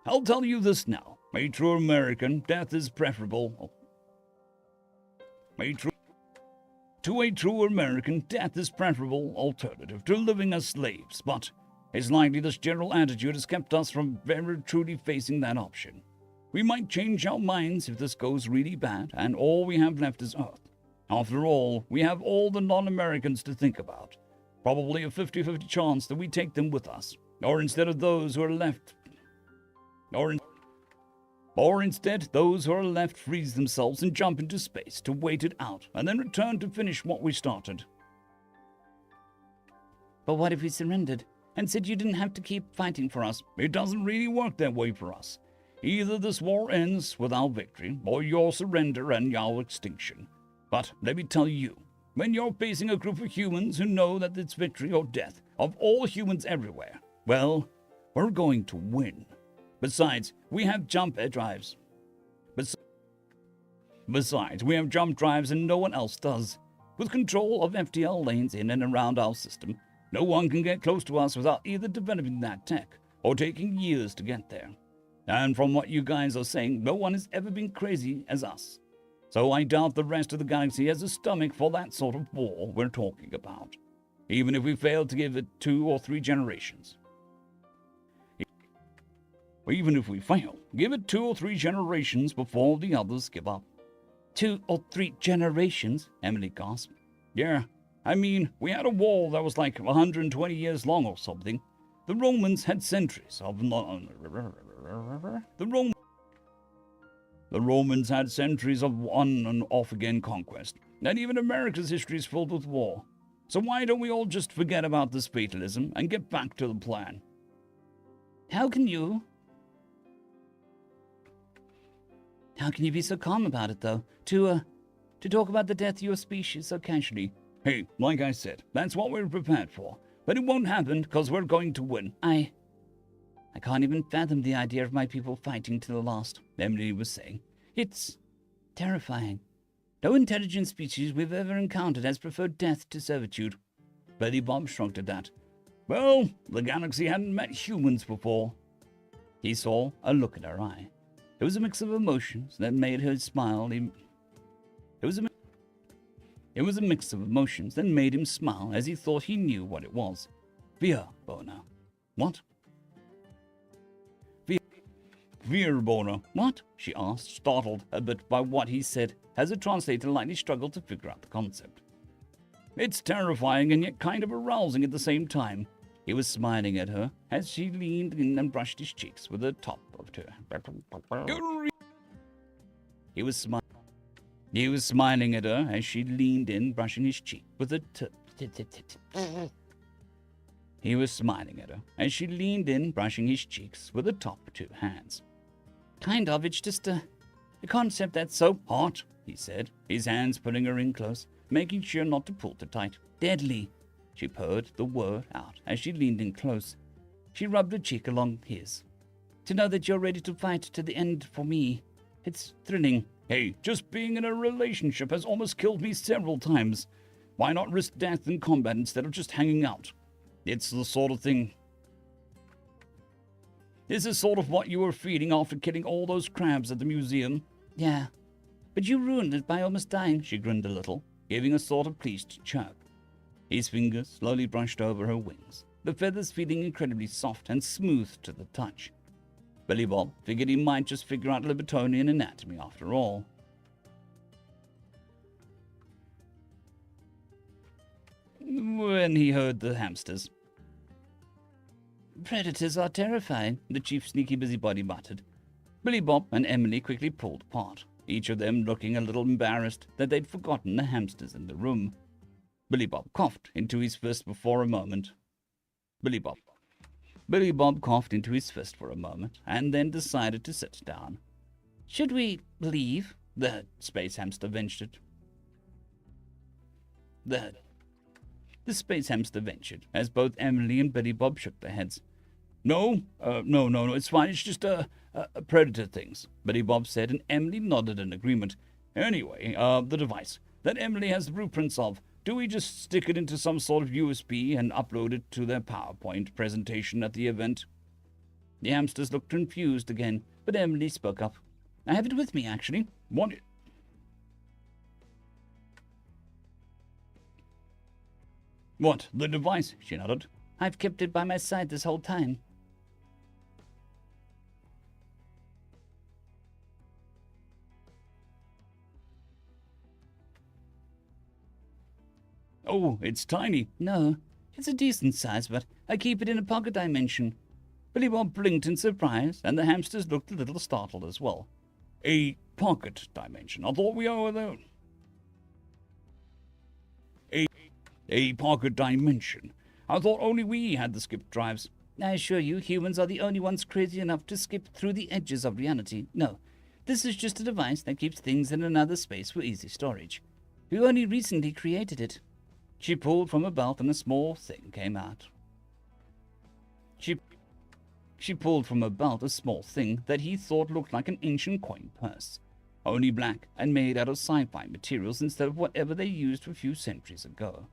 Speaker 1: I'll tell you this now. A true American, death is preferable. To a true American, death is preferable alternative to living as slaves, but it's likely this general attitude has kept us from very truly facing that option. We might change our minds if this goes really bad, and all we have left is Earth. After all, we have all the non-Americans to think about. Probably a 50-50 chance that we take them with us, or instead those who are left freeze themselves and jump into space to wait it out, and then return to finish what we started. But what if we surrendered, and said you didn't have to keep fighting for us? It doesn't really work that way for us. Either this war ends with our victory, or your surrender and our extinction. But let me tell you, when you're facing a group of humans who know that it's victory or death of all humans everywhere, well, we're going to win. Besides, we have jump drives. And no one else does. With control of FTL lanes in and around our system, no one can get close to us without either developing that tech or taking years to get there. And from what you guys are saying, no one has ever been crazy as us. So I doubt the rest of the galaxy has a stomach for that sort of war we're talking about, even if we fail to give it 2 or 3 generations. Even if we fail, give it 2 or 3 generations before the others give up. 2 or 3 generations? Emily gasped. Yeah, I mean, we had a wall that was like 120 years long or something. The Romans had centuries of the Romans had centuries of on and off again conquest, and even America's history is filled with war. So why don't we all just forget about this fatalism and get back to the plan? How can you be so calm about it, though? To talk about the death of your species so casually. Hey, like I said, that's what we're prepared for. But it won't happen because we're going to win. I can't even fathom the idea of my people fighting to the last, Emily was saying. It's terrifying. No intelligent species we've ever encountered has preferred death to servitude. Billy Bob shrugged at that. Well, the galaxy hadn't met humans before. He saw a look in her eye. It was a mix of emotions that made her smile. It was a mix of emotions that made him smile as he thought he knew what it was. Fear, Bona. What? Fear, Bona. What? She asked, startled a bit by what he said, as the translator lightly struggled to figure out the concept. It's terrifying and yet kind of arousing at the same time. He was smiling at her as she leaned in and brushed his cheeks with the top of her. He was smiling at her as she leaned in, brushing his cheek with the He was smiling at her as she leaned in, brushing his cheeks with the top of 2 hands. Kind of, it's just a concept that's so hot, he said, his hands pulling her in close, making sure not to pull too tight. Deadly, she purred the word out as she leaned in close. She rubbed her cheek along his. To know that you're ready to fight to the end for me, it's thrilling. Hey, just being in a relationship has almost killed me several times. Why not risk death in combat instead of just hanging out? It's the sort of thing. This is sort of what you were feeling after killing all those crabs at the museum. Yeah, but you ruined it by almost dying, she grinned a little, giving a sort of pleased chirp. His fingers slowly brushed over her wings, the feathers feeling incredibly soft and smooth to the touch. Billy Bob figured he might just figure out Libertonian anatomy after all. When he heard the hamsters. Predators are terrifying, the chief sneaky busybody muttered. Billy Bob and Emily quickly pulled apart, each of them looking a little embarrassed that they'd forgotten the hamsters in the room. Billy Bob coughed into his fist for a moment. Billy Bob coughed into his fist for a moment, and then decided to sit down. Should we leave? The space hamster ventured. The space hamster ventured, as both Emily and Billy Bob shook their heads. No, it's fine. It's just predator things, Billy Bob said, and Emily nodded in agreement. Anyway, the device that Emily has the blueprints of, do we just stick it into some sort of USB and upload it to their PowerPoint presentation at the event? The hamsters looked confused again, but Emily spoke up. I have it with me, actually. What, the device? She nodded. I've kept it by my side this whole time. Oh, it's tiny. No, it's a decent size, but I keep it in a pocket dimension. Billy Bob blinked in surprise, and the hamsters looked a little startled as well. A pocket dimension? I thought we were there. A pocket dimension. I thought only we had the skip drives. I assure you, humans are the only ones crazy enough to skip through the edges of reality. No, this is just a device that keeps things in another space for easy storage. We only recently created it. She pulled from a belt and a small thing came out. She pulled from a belt a small thing that he thought looked like an ancient coin purse, only black and made out of sci-fi materials instead of whatever they used a few centuries ago.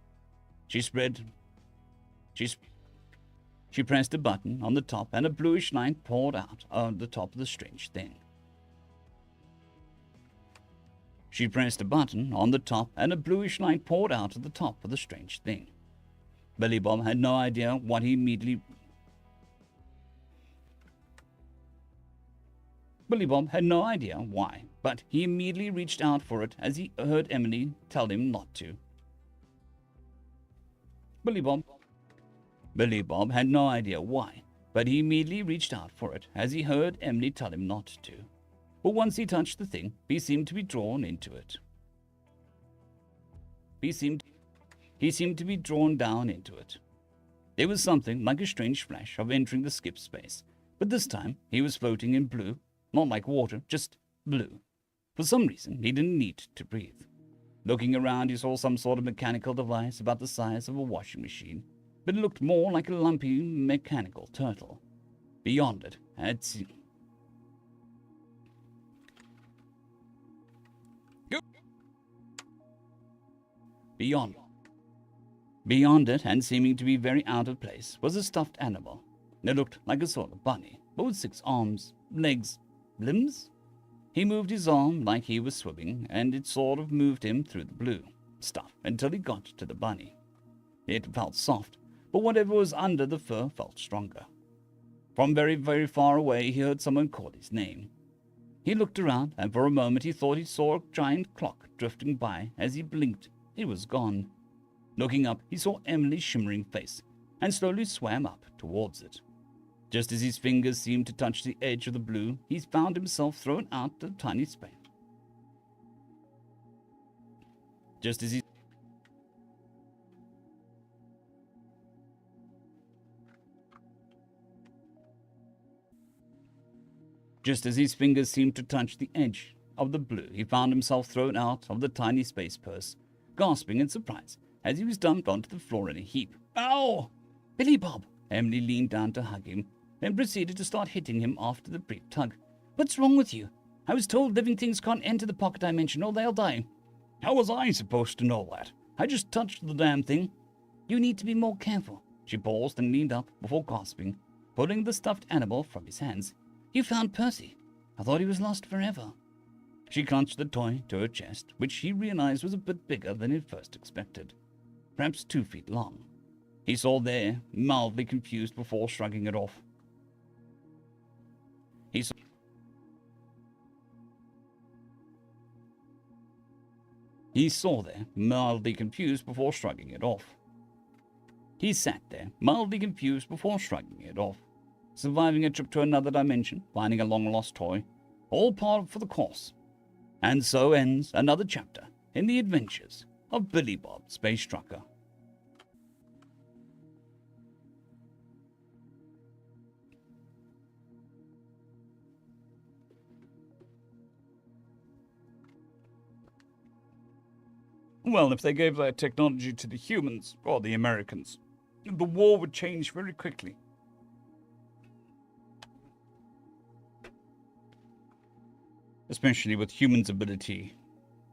Speaker 1: She pressed a button on the top and a bluish light poured out on the top of the strange thing. She pressed a button on the top and a bluish light poured out at the top of the strange thing. Billy Bob had no idea what he immediately... Billy Bob had no idea why, but he immediately reached out for it as he heard Emily tell him not to. Billy Bob. Billy Bob had no idea why, but he immediately reached out for it as he heard Emily tell him not to. But once he touched the thing, he seemed to be drawn into it. He seemed to be drawn down into it. There was something like a strange flash of entering the skip space, but this time he was floating in blue, not like water, just blue. For some reason, he didn't need to breathe. Looking around, he saw some sort of mechanical device about the size of a washing machine, but it looked more like a lumpy mechanical turtle. Beyond it had seen... Beyond it, and seeming to be very out of place, was a stuffed animal. It looked like a sort of bunny, but with 6 arms, legs, limbs. He moved his arm like he was swimming, and it sort of moved him through the blue stuff until he got to the bunny. It felt soft, but whatever was under the fur felt stronger. From very, very far away, he heard someone call his name. He looked around, and for a moment he thought he saw a giant clock drifting by. As he blinked, it was gone. Looking up, he saw Emily's shimmering face, and slowly swam up towards it. Just as his fingers seemed to touch the edge of the blue, he found himself thrown out to a tiny space. Just as his fingers seemed to touch the edge of the blue, he found himself thrown out of the tiny space purse, gasping in surprise as he was dumped onto the floor in a heap. Ow! Billy Bob! Emily leaned down to hug him, then proceeded to start hitting him after the brief tug. What's wrong with you? I was told living things can't enter the pocket dimension or they'll die. How was I supposed to know that? I just touched the damn thing. You need to be more careful. She paused and leaned up before gasping, pulling the stuffed animal from his hands. You found Percy. I thought he was lost forever. She clutched the toy to her chest, which she realized was a bit bigger than he'd first expected. Perhaps 2 feet long. He saw there, mildly confused before shrugging it off. He sat there, mildly confused before shrugging it off. Surviving a trip to another dimension, finding a long-lost toy, all part for the course. And so ends another chapter in the adventures of Billy Bob Space Trucker. Well, if they gave that technology to the humans, or the Americans, the war would change very quickly. Especially with humans' ability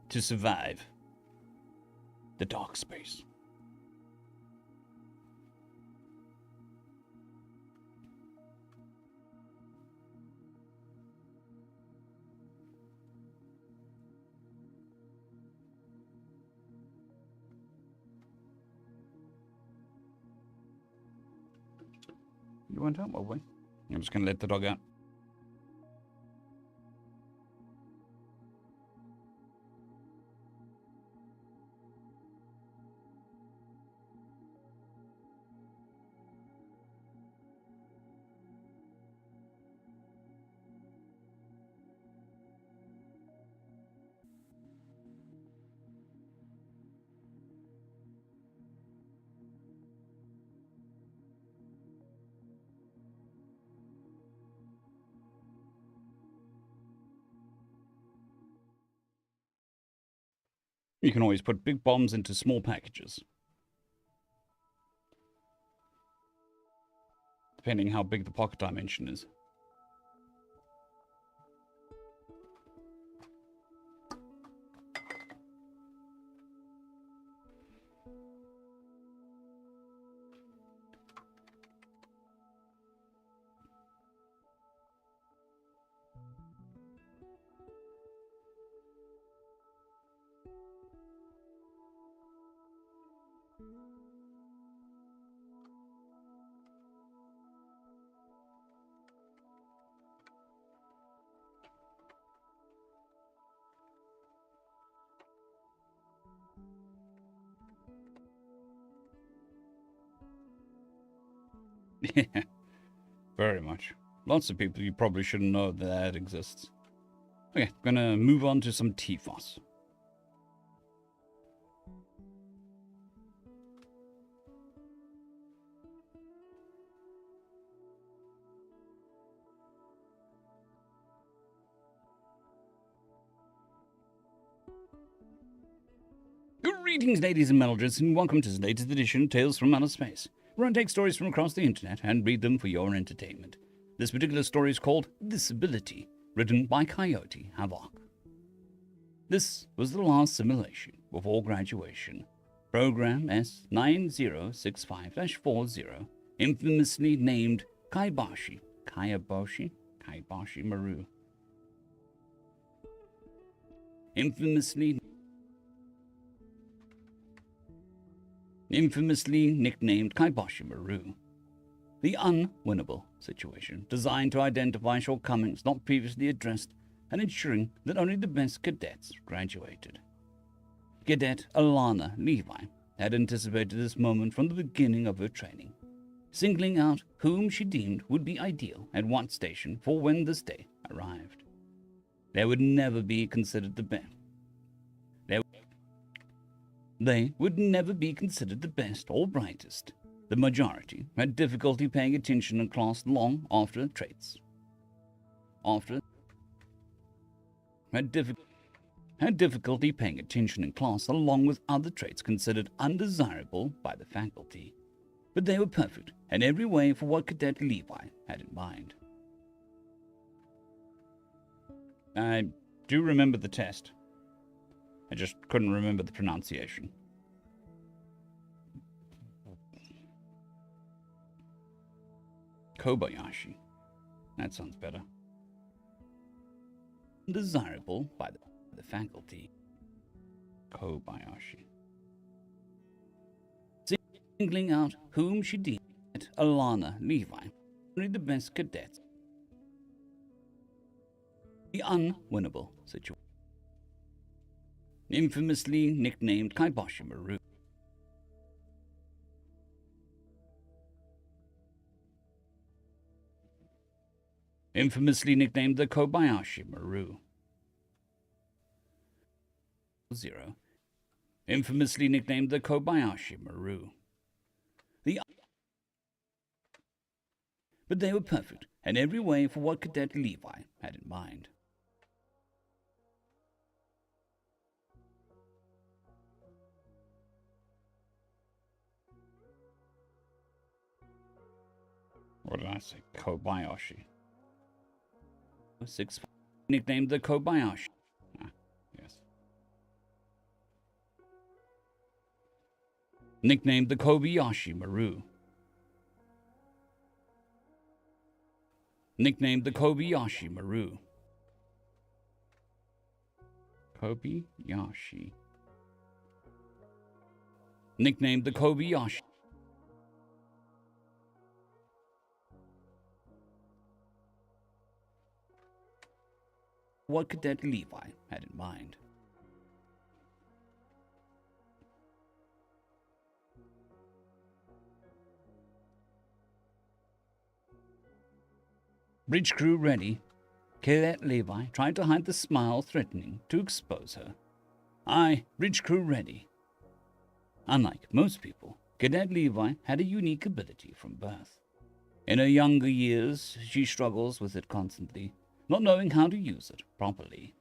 Speaker 1: to survive the dark space. You went out, probably. I'm just going to let the dog out. You can always put big bombs into small packages. Depending how big the pocket dimension is. Yeah, very much. Lots of people you probably shouldn't know that exists. Okay, gonna move on to some TFOS. Greetings, ladies and melodists, and welcome to the latest edition of Tales from Outer Space, where I take stories from across the internet and read them for your entertainment. This particular story is called Disability, written by Coyote Havoc. This was the last simulation before graduation. Program S9065-40, infamously named Kaibashi Maru. Infamously nicknamed Kaibashi Maru. The unwinnable situation, designed to identify shortcomings not previously addressed and ensuring that only the best cadets graduated. Cadet Alana Levi had anticipated this moment from the beginning of her training, singling out whom she deemed would be ideal at what station for when this day arrived. They would never be considered the best. They would never be considered the best or brightest. The majority had difficulty paying attention in class long after traits. Had difficulty paying attention in class along with other traits considered undesirable by the faculty. But they were perfect in every way for what Cadet Levi had in mind. I do remember the test. I just couldn't remember the pronunciation. Kobayashi. That sounds better. Desirable by the faculty. Kobayashi. Singling out whom she deemed Alana Levi, only the best cadets. The unwinnable situation. Infamously nicknamed Kaibashi Maru. Infamously nicknamed the Kobayashi Maru. 0. Infamously nicknamed the Kobayashi Maru. But they were perfect in every way for what Cadet Levi had in mind. What did I say? Kobayashi. 6 nicknamed the Kobayashi. Yes. Nicknamed the Kobayashi Maru. Nicknamed the Kobayashi Maru. Kobayashi. Nicknamed the Kobayashi. What Cadet Levi had in mind. Bridge crew ready. Cadet Levi tried to hide the smile threatening to expose her. Aye, bridge crew ready. Unlike most people, Cadet Levi had a unique ability from birth. In her younger years, she struggles with it constantly, not knowing how to use it properly.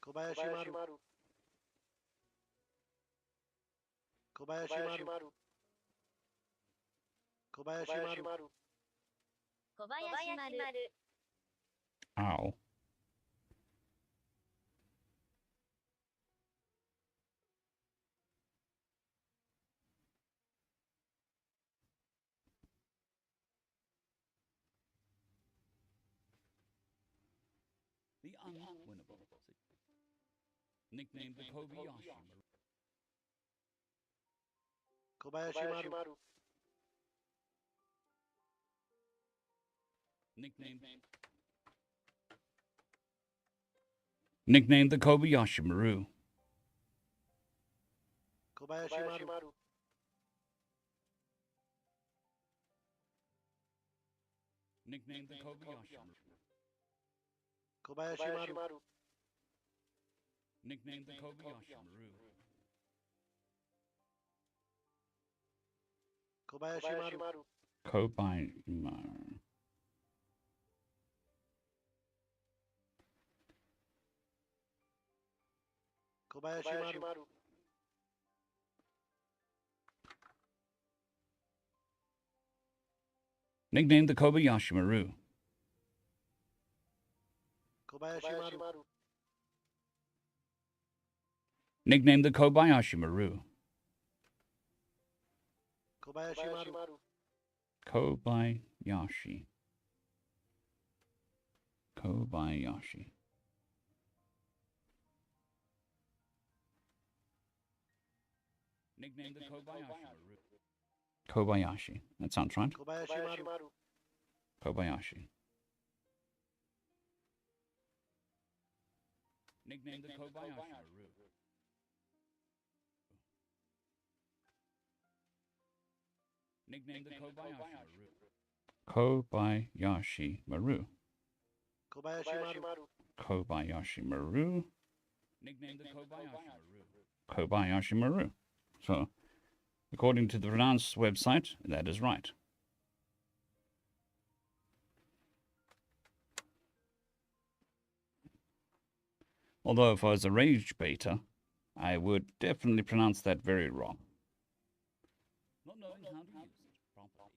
Speaker 2: Kobayashi Maru.
Speaker 1: Ow. The unwinnable. Nicknamed the Kobayashi. Nicknamed the Kobayashi Maru. Nicknamed the Kobayashi Maru. Nicknamed the Kobayashi Maru. Kobayashi. Nicknamed the Kobayashi Maru. Nicknamed the Kobayashi Maru. Kobayashi. Kobayashi. Nicknamed the Kobayashi Maru. Kobayashi. That sounds right. Kobayashi. Nicknamed the Kobayashi Maru. Nicknamed the Kobayashi Maru. Kobayashi Maru. Nicknamed the Kobayashi Maru. So, according to the Pronounce website, that is right. Although if I was a rage baiter, I would definitely pronounce that very wrong. Not knowing how to use it properly.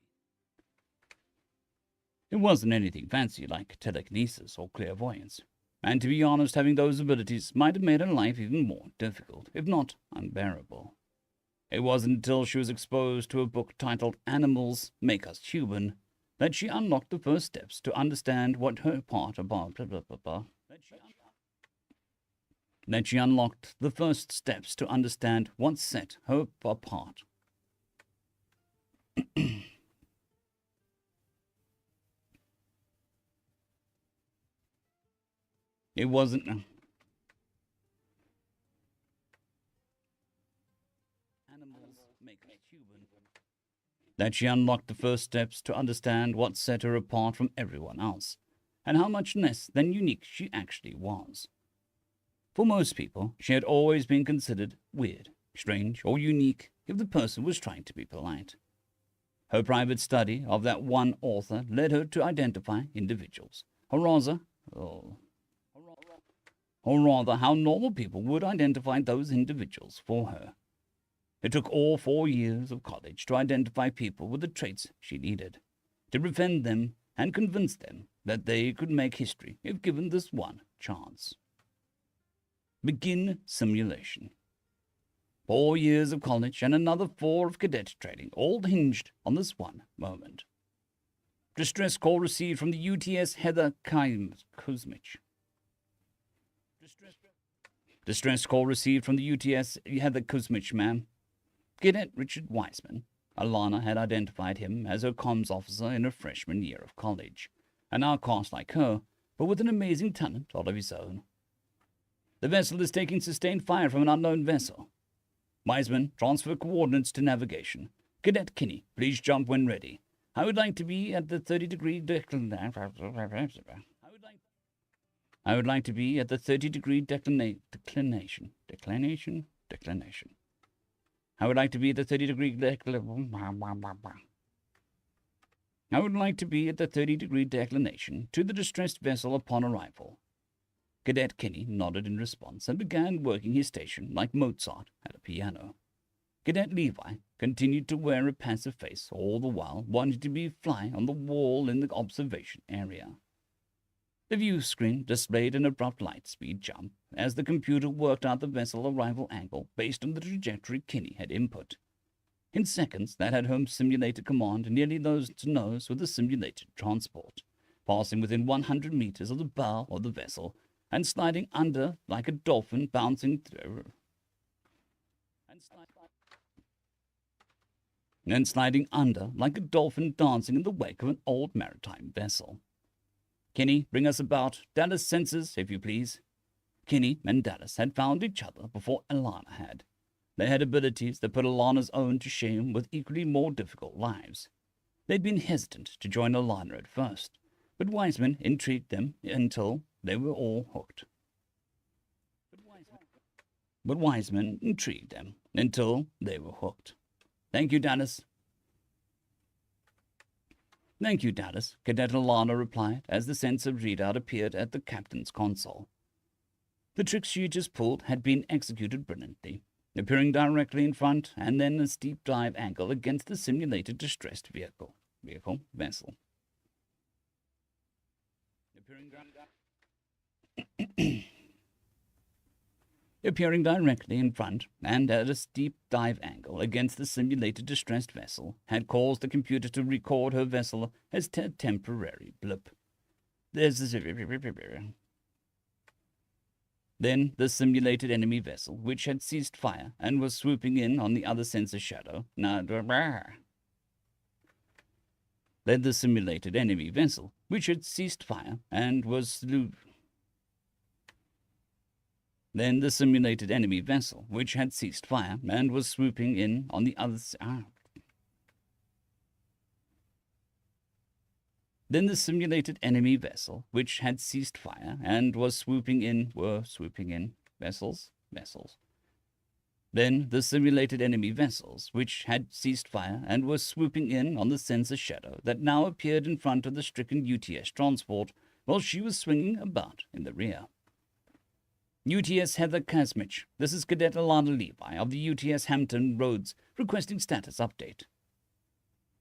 Speaker 1: It wasn't anything fancy like telekinesis or clairvoyance, and to be honest, having those abilities might have made her life even more difficult, if not unbearable. It wasn't until she was exposed to a book titled Animals Make Us Human that she unlocked the first steps to understand what her part about that she unlocked the first steps to understand what set her apart. It wasn't Animals Make Us Human that she unlocked the first steps to understand what set her apart from everyone else, and how much less than unique she actually was. For most people, she had always been considered weird, strange, or unique if the person was trying to be polite. Her private study of that one author led her to identify individuals, or rather how normal people would identify those individuals for her. It took all 4 years of college to identify people with the traits she needed, to befriend them and convince them that they could make history if given this one chance. Begin simulation. 4 years of college and another 4 of cadet training, all hinged on this one moment. Distress call received from the UTS Heather Kuzmich. Distress call received from the UTS Heather Kuzmich, ma'am. Cadet Richard Wiseman. Alana had identified him as her comms officer in her freshman year of college, an outcast like her, but with an amazing talent all of his own. The vessel is taking sustained fire from an unknown vessel. Wiseman, transfer coordinates to navigation. Cadet Kinney, please jump when ready. I would like to be at the 30-degree I would like to be at the 30-degree declination. I would like to be at the 30-degree I would like to be at the 30-degree declination to the distressed vessel upon arrival. Cadet Kinney nodded in response and began working his station like Mozart at a piano. Cadet Levi continued to wear a passive face all the while, wanting to be a fly on the wall in the observation area. The view screen displayed an abrupt light speed jump as the computer worked out the vessel arrival angle based on the trajectory Kinney had input. In seconds, that had home simulator command nearly nose to nose with the simulated transport, passing within 100 meters of the bow of the vessel and sliding under like a dolphin bouncing through. And sliding under like a dolphin dancing in the wake of an old maritime vessel. Kinney, bring us about. Dallas sensors, if you please. Kinney and Dallas had found each other before Alana had. They had abilities that put Alana's own to shame with equally more difficult lives. They'd been hesitant to join Alana at first, but Wiseman intrigued them until they were all hooked. Thank you, Dallas. Thank you, Dallas, Cadet Alana replied as the sensor readout appeared at the captain's console. The trick she just pulled had been executed brilliantly, appearing directly in front and then a steep dive angle against the simulated distressed vessel. Appearing directly in front and at a steep dive angle against the simulated distressed vessel had caused the computer to record her vessel as a temporary blip. Then the simulated enemy vessel, which had ceased fire and was swooping in on the other sensor shadow, Then the simulated enemy vessel, which had ceased fire and was swooping in on the other Then the simulated enemy vessel, which had ceased fire and was swooping in Then the simulated enemy vessels, which had ceased fire and were swooping in on the sensor shadow that now appeared in front of the stricken UTS transport while she was swinging about in the rear. UTS Heather Kazmich, this is Cadet Alana Levi of the UTS Hampton Roads requesting status update.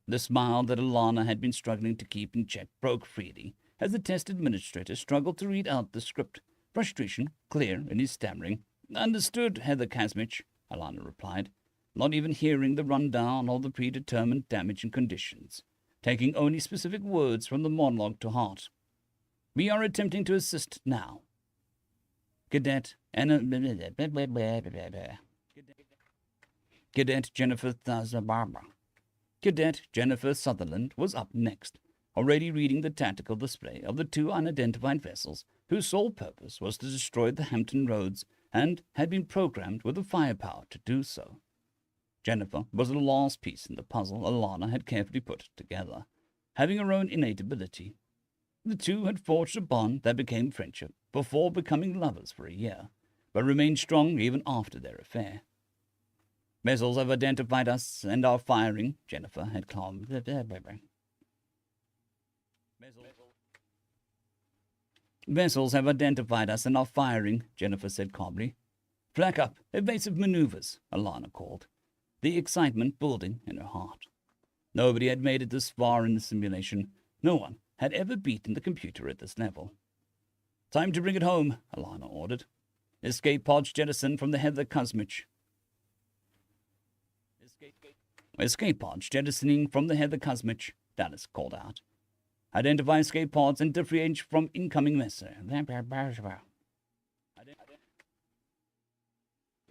Speaker 1: The smile that Alana had been struggling to keep in check broke freely as the test administrator struggled to read out the script, frustration clear in his stammering. Understood, Heather Kazmich, Alana replied, not even hearing the rundown of the predetermined damage and conditions, taking only specific words from the monologue to heart. We are attempting to assist now. Cadet Jennifer Sutherland was up next, already reading the tactical display of the two unidentified vessels whose sole purpose was to destroy the Hampton Roads and had been programmed with the firepower to do so. Jennifer was the last piece in the puzzle Alana had carefully put together, having her own innate ability. The two had forged a bond that became friendship before becoming lovers for a year, but remained strong even after their affair. Vessels have identified us and are firing, Jennifer had calmed. Vessels have identified us and are firing, Jennifer said calmly. Flak up, evasive maneuvers, Alana called, the excitement building in her heart. Nobody had made it this far in the simulation. No one had ever beaten the computer at this level. Time to bring it home, Alana ordered. Escape pods jettison from the Heather Kazmich. Escape pods jettisoning from the Heather Kazmich, Dallas called out. Identify escape pods and differentiate from incoming missiles.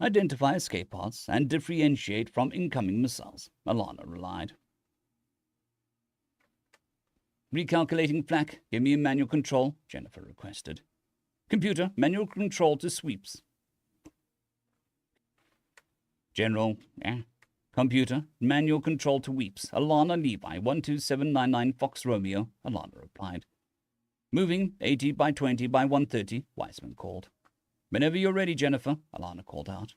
Speaker 1: Identify escape pods and differentiate from incoming missiles, Alana relied. Recalculating flak, give me a manual control, Jennifer requested. Computer, manual control to sweeps. General, Computer, manual control to weeps. Alana Levi, 12799 Fox Romeo, Alana replied. Moving, 80 by 20 by 130, Wiseman called. Whenever you're ready, Jennifer, Alana called out.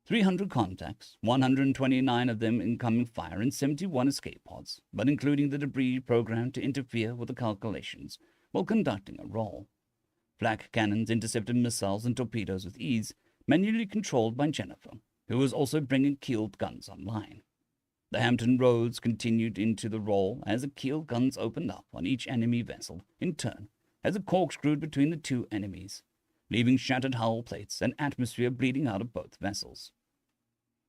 Speaker 1: 300 contacts, 129 of them incoming fire and 71 escape pods, but including the debris programmed to interfere with the calculations while conducting a roll. Flak cannons intercepted missiles and torpedoes with ease, manually controlled by Jennifer, who was also bringing keeled guns online. The Hampton Roads continued into the roll as the keeled guns opened up on each enemy vessel in turn as it corkscrewed between the two enemies, leaving shattered hull plates and atmosphere bleeding out of both vessels.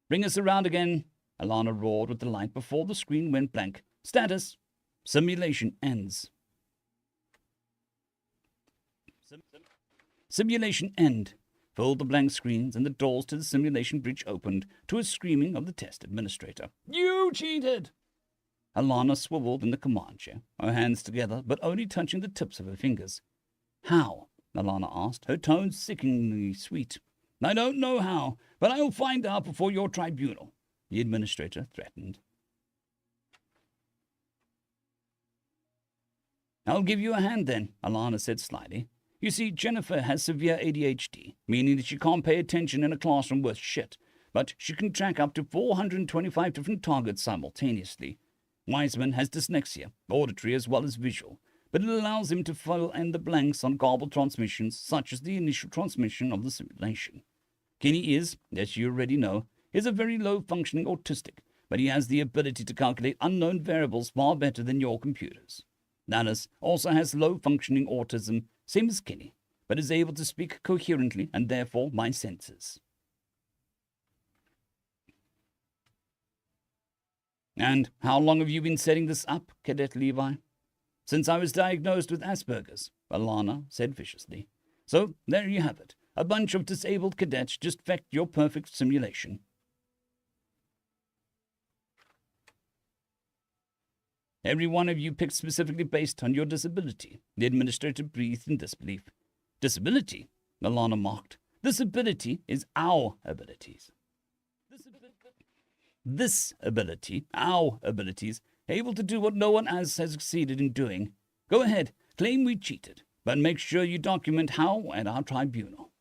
Speaker 1: "Bring us around again," Alana roared with delight before the screen went blank. "Status: simulation ends." Simulation end. Filled the blank screens, and the doors to the simulation bridge opened to a screaming of the test administrator. "You cheated!" Alana swiveled in the command chair, her hands together, but only touching the tips of her fingers. "How?" Alana asked, her tone sickeningly sweet. "I don't know how, but I'll find out before your tribunal," the administrator threatened. "I'll give you a hand then," Alana said slyly. "You see, Jennifer has severe ADHD, meaning that she can't pay attention in a classroom worth shit, but she can track up to 425 different targets simultaneously. Wiseman has dyslexia, auditory as well as visual, but it allows him to fill in the blanks on garbled transmissions, such as the initial transmission of the simulation. Kenny is, as you already know, a very low-functioning autistic, but he has the ability to calculate unknown variables far better than your computers. Dallas also has low-functioning autism, same as Kenny, but is able to speak coherently and therefore my senses." "And how long have you been setting this up, Cadet Levi?" "Since I was diagnosed with Asperger's," Alana said viciously. "So there you have it. A bunch of disabled cadets just fecked your perfect simulation." "Every one of you picked specifically based on your disability," the administrator breathed in disbelief. "Disability?" Alana mocked. "This ability is our abilities. This ability, our abilities, able to do what no one else has succeeded in doing. Go ahead, claim we cheated, but make sure you document how at our tribunal."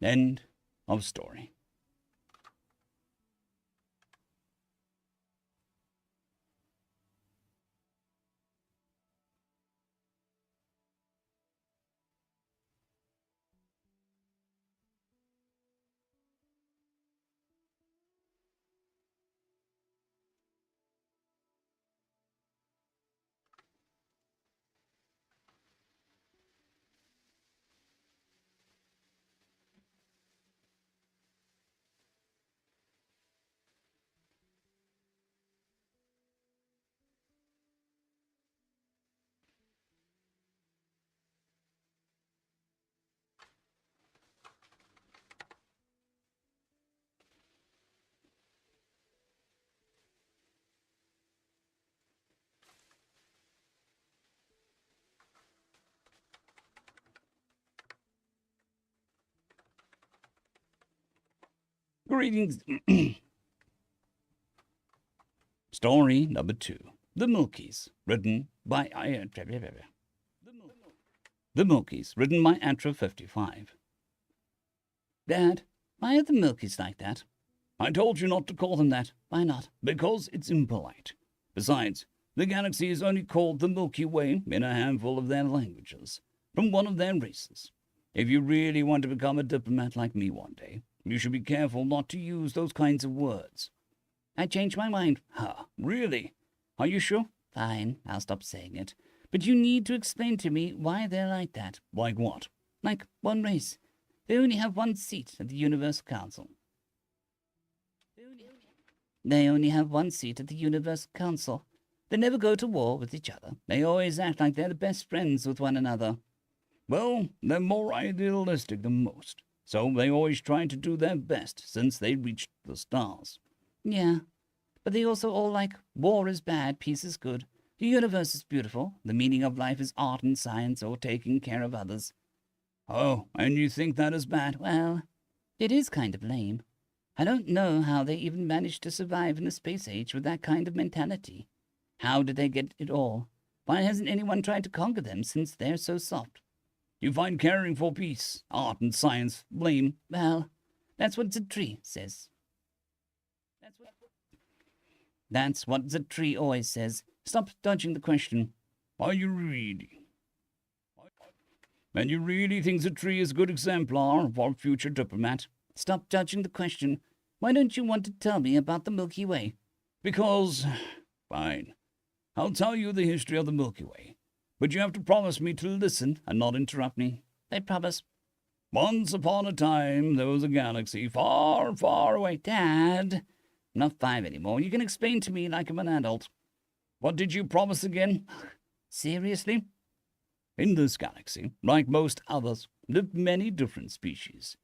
Speaker 1: End of story. Greetings. Story number 2. The Milkies, written by The Milkies, written by Atra55. "Dad, why are the Milkies like that?" "I told you not to call them that." "Why not?" "Because it's impolite. Besides, the galaxy is only called the Milky Way in a handful of their languages, from one of their races. If you really want to become a diplomat like me one day, you should be careful not to use those kinds of words." "I changed my mind." "Huh, really? Are you sure?" "Fine, I'll stop saying it. But you need to explain to me why they're like that." "Like what?" "Like one race. They only have one seat at the Universal Council." They only have one seat at the Universal Council. They never go to war with each other. They always act like they're the best friends with one another." "Well, they're more idealistic than most, so they always try to do their best since they reached the stars." "Yeah, but they also all like war is bad, peace is good. The universe is beautiful. The meaning of life is art and science or taking care of others." "Oh, and you think that is bad?" "Well, it is kind of lame. I don't know how they even managed to survive in the space age with that kind of mentality. How did they get it all? Why hasn't anyone tried to conquer them since they're so soft?" "You find caring for peace, art, and science lame?" "Well, that's what the tree says." That's what the tree always says. Stop dodging the question." "Are you really? And you really think the tree is a good exemplar of our future diplomat?" stop dodging the question. Why don't you want to tell me about the Milky Way? Because, fine, I'll tell you the history of the Milky Way. But you have to promise me to listen and not interrupt me. I promise. Once upon a time, there was a galaxy far, far away. Dad, I'm not 5 anymore. You can explain to me like I'm an adult. What did you promise again? Seriously? In this galaxy, like most others, lived many different species.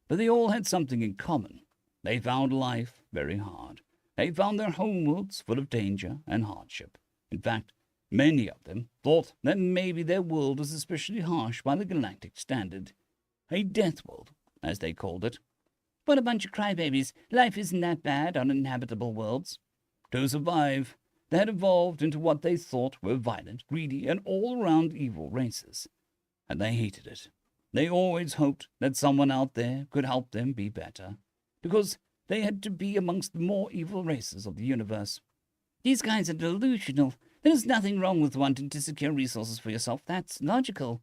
Speaker 1: But they all had something in common. They found life very hard. They found their homeworlds full of danger and hardship. In fact, many of them thought that maybe their world was especially harsh by the galactic standard. A death world, as they called it. What a bunch of crybabies. Life isn't that bad on inhabitable worlds. To survive, they had evolved into what they thought were violent, greedy, and all-around evil races. And they hated it. They always hoped that someone out there could help them be better, because they had to be amongst the more evil races of the universe. These guys are delusional. There's nothing wrong with wanting to secure resources for yourself. That's logical.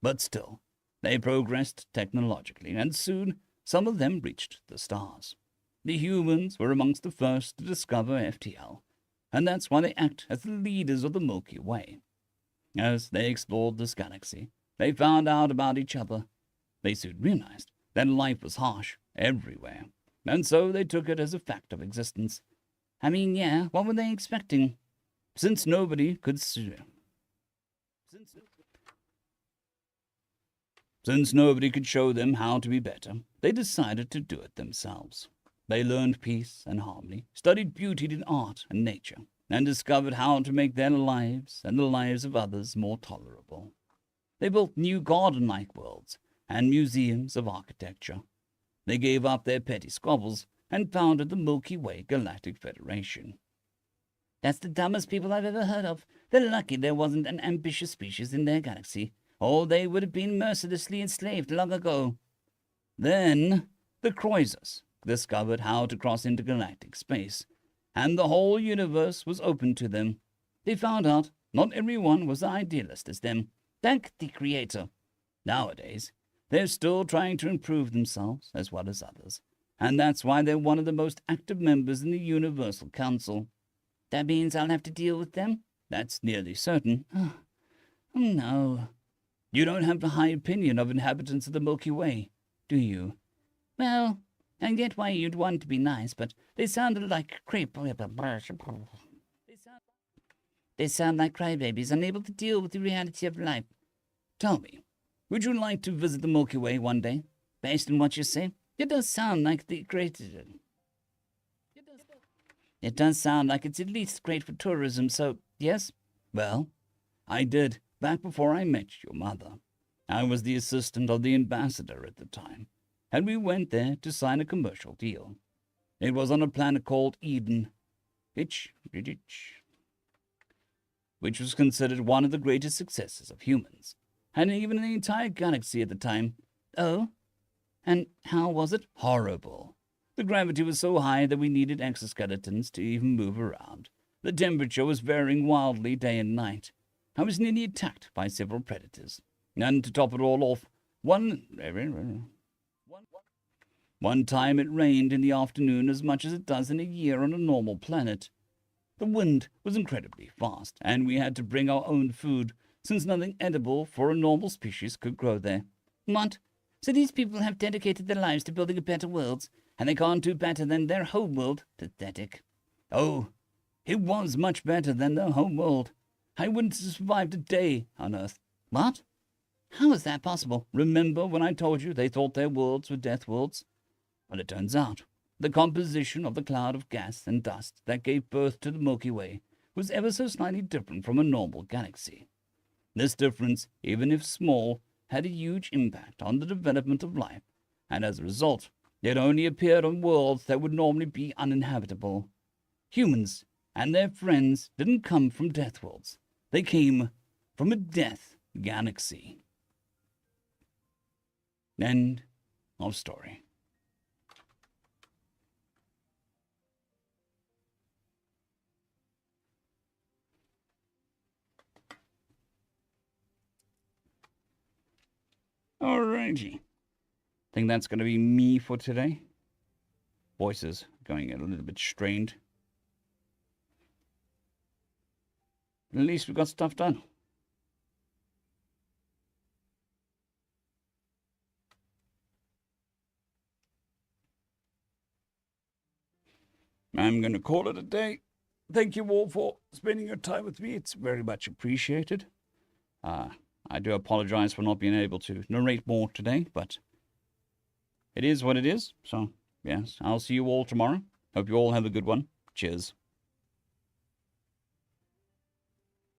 Speaker 1: But still, they progressed technologically, and soon some of them reached the stars. The humans were amongst the first to discover FTL, and that's why they act as the leaders of the Milky Way. As they explored this galaxy, they found out about each other. They soon realized that life was harsh everywhere, and so they took it as a fact of existence. I mean, yeah, what were they expecting? Since nobody could show them how to be better, they decided to do it themselves. They learned peace and harmony, studied beauty in art and nature, and discovered how to make their lives and the lives of others more tolerable. They built new garden-like worlds and museums of architecture. They gave up their petty squabbles and founded the Milky Way Galactic Federation. That's the dumbest people I've ever heard of. They're lucky there wasn't an ambitious species in their galaxy, or they would have been mercilessly enslaved long ago. Then the Croisers discovered how to cross intergalactic space, and the whole universe was open to them. They found out not everyone was an idealist as them. Thank the Creator. Nowadays, they're still trying to improve themselves as well as others, and that's why they're one of the most active members in the Universal Council. That means I'll have to deal with them? That's nearly certain. Oh, no. You don't have a high opinion of inhabitants of the Milky Way, do you? Well, I get why you'd want to be nice, but they sounded like They sound like crybabies, unable to deal with the reality of life. Tell me, would you like to visit the Milky Way one day? Based on what you say, it does sound like the great... It does sound like it's at least great for tourism, so, yes? Well, I did, back before I met your mother. I was the assistant of the ambassador at the time, and we went there to sign a commercial deal. It was on a planet called Eden, which was considered one of the greatest successes of humans, and even in the entire galaxy at the time. Oh? And how was it? Horrible. The gravity was so high that we needed exoskeletons to even move around. The temperature was varying wildly day and night. I was nearly attacked by several predators. And to top it all off, one time it rained in the afternoon as much as it does in a year on a normal planet. The wind was incredibly fast, and we had to bring our own food, since nothing edible for a normal species could grow there. What? So these people have dedicated their lives to building a better world, and they can't do better than their home world? Pathetic. Oh, it was much better than their home world. I wouldn't have survived a day on Earth. What? How is that possible? Remember when I told you they thought their worlds were death worlds? Well, it turns out the composition of the cloud of gas and dust that gave birth to the Milky Way was ever so slightly different from a normal galaxy. This difference, even if small, had a huge impact on the development of life, and as a result, it only appeared on worlds that would normally be uninhabitable. Humans and their friends didn't come from death worlds. They came from a death galaxy. End of story. Alrighty. think that's going to be me for today. Voice is going a little bit strained. At least we got stuff done. I'm going to call it a day. Thank you all for spending your time with me. It's very much appreciated. I do apologize for not being able to narrate more today, but it is what it is. So, yes, I'll see you all tomorrow. Hope you all have a good one. Cheers.